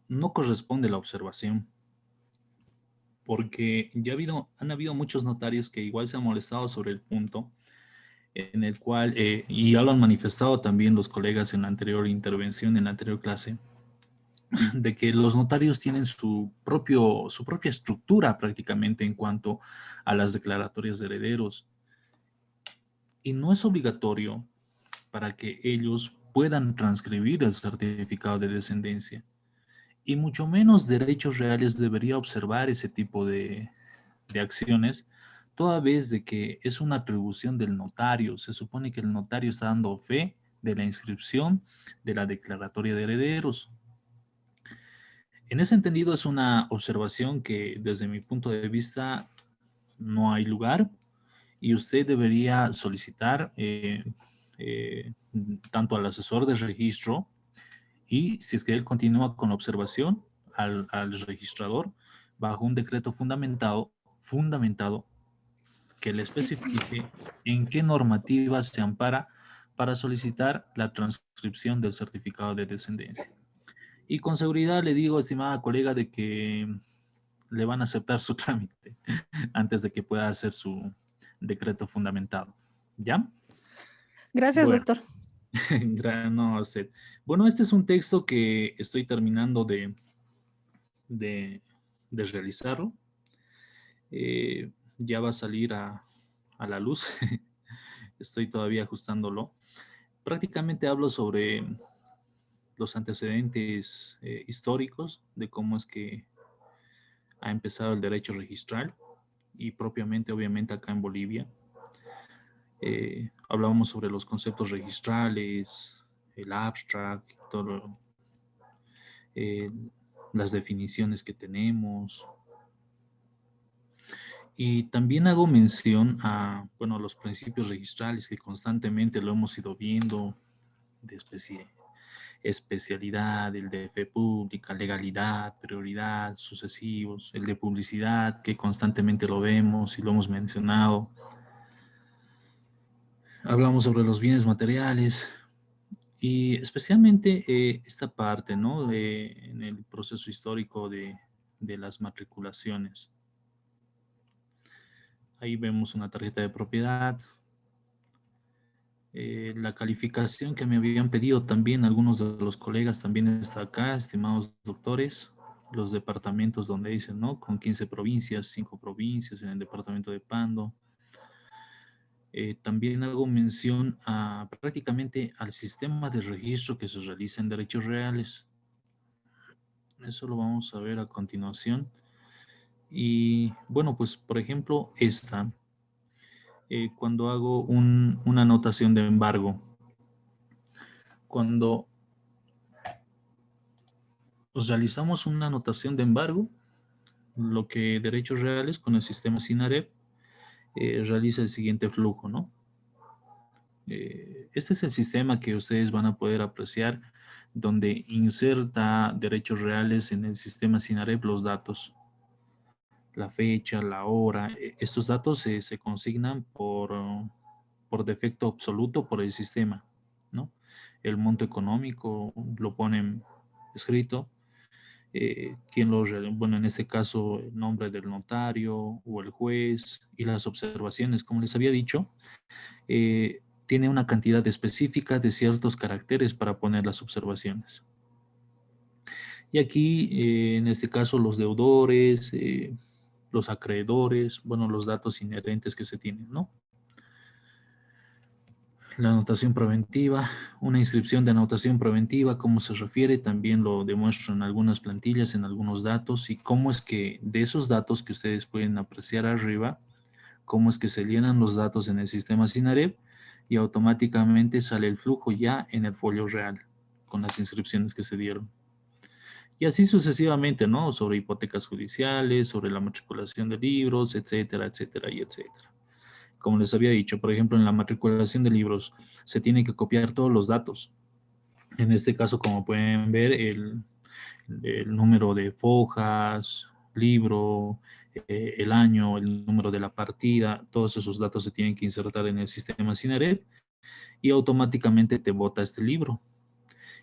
no corresponde la observación, porque ya han habido muchos notarios que igual se han molestado sobre el punto, en el cual, y ya lo han manifestado también los colegas en la anterior intervención, en la anterior clase, de que los notarios tienen su propia estructura prácticamente en cuanto a las declaratorias de herederos. Y no es obligatorio para que ellos puedan transcribir el certificado de descendencia. Y mucho menos derechos reales debería observar ese tipo de acciones, toda vez de que es una atribución del notario. Se supone que el notario está dando fe de la inscripción de la declaratoria de herederos. En ese entendido es una observación que desde mi punto de vista no hay lugar y usted debería solicitar tanto al asesor de registro y si es que él continúa con la observación al registrador bajo un decreto fundamentado que le especifique en qué normativa se ampara para solicitar la transcripción del certificado de descendencia. Y con seguridad le digo, estimada colega, de que le van a aceptar su trámite antes de que pueda hacer su decreto fundamentado. ¿Ya? Gracias, Bueno, doctor. no, usted. Bueno, este es un texto que estoy terminando de realizarlo. Ya va a salir a la luz. Estoy todavía ajustándolo. Prácticamente hablo sobre los antecedentes históricos de cómo es que ha empezado el derecho registral y propiamente, obviamente, acá en Bolivia. Hablábamos sobre los conceptos registrales, el abstract, todo las definiciones que tenemos. Y también hago mención a, bueno, los principios registrales que constantemente lo hemos ido viendo, de especialidad, el de fe pública, legalidad, prioridad, sucesivos, el de publicidad, que constantemente lo vemos y lo hemos mencionado. Hablamos sobre los bienes materiales y especialmente esta parte, ¿no? En el proceso histórico de las matriculaciones. Ahí vemos una tarjeta de propiedad. La calificación que me habían pedido también algunos de los colegas también está acá, estimados doctores. Los departamentos donde dicen, ¿no? Con 15 provincias, 5 provincias en el departamento de Pando. También hago mención a prácticamente al sistema de registro que se realiza en derechos reales. Eso lo vamos a ver a continuación. Y bueno, pues por ejemplo, esta, cuando hago una anotación de embargo, cuando realizamos una anotación de embargo, lo que derechos reales con el sistema SINAREP realiza el siguiente flujo, ¿no? Este es el sistema que ustedes van a poder apreciar donde inserta derechos reales en el sistema SINAREP los datos. La fecha, la hora, estos datos se consignan por defecto absoluto por el sistema, ¿no? El monto económico lo ponen escrito, bueno, en este caso, el nombre del notario o el juez y las observaciones, como les había dicho, tiene una cantidad específica de ciertos caracteres para poner las observaciones. Y aquí, en este caso, los deudores, los acreedores, bueno, los datos inherentes que se tienen, ¿no? La anotación preventiva, una inscripción de anotación preventiva, cómo se refiere, también lo demuestro en algunas plantillas, en algunos datos, y cómo es que de esos datos que ustedes pueden apreciar arriba, cómo es que se llenan los datos en el sistema SINAREP y automáticamente sale el flujo ya en el folio real, con las inscripciones que se dieron. Y así sucesivamente, ¿no? Sobre hipotecas judiciales, sobre la matriculación de libros, etcétera, etcétera y etcétera. Como les había dicho, por ejemplo, en la matriculación de libros se tienen que copiar todos los datos. En este caso, como pueden ver, el número de fojas, libro, el año, el número de la partida, todos esos datos se tienen que insertar en el sistema SINAREP y automáticamente te bota este libro.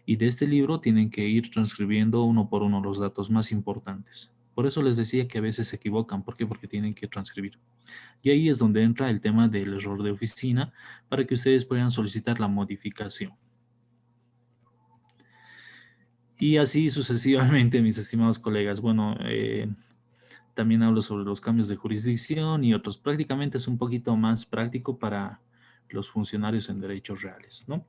Y de este libro tienen que ir transcribiendo uno por uno los datos más importantes. Por eso les decía que a veces se equivocan. ¿Por qué? Porque tienen que transcribir. Y ahí es donde entra el tema del error de oficina para que ustedes puedan solicitar la modificación. Y así sucesivamente, mis estimados colegas. Bueno, también hablo sobre los cambios de jurisdicción y otros. Prácticamente es un poquito más práctico para los funcionarios en derechos reales, ¿no?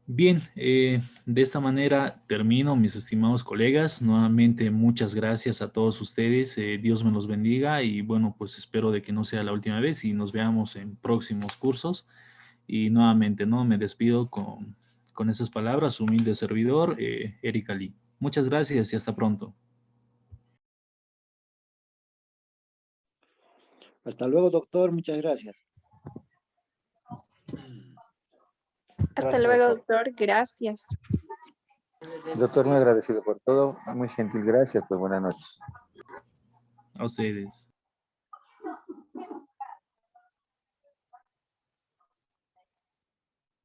Bien, de esta manera termino, mis estimados colegas. Nuevamente, muchas gracias a todos ustedes. Dios me los bendiga y bueno, pues espero de que no sea la última vez y nos veamos en próximos cursos. Y nuevamente, ¿no? Me despido con esas palabras, su humilde servidor, Erika Lee. Muchas gracias y hasta pronto. Hasta luego, doctor. Muchas gracias. Hasta luego, doctor. Gracias. Doctor, muy agradecido por todo. Muy gentil, gracias. Pues buenas noches. A ustedes.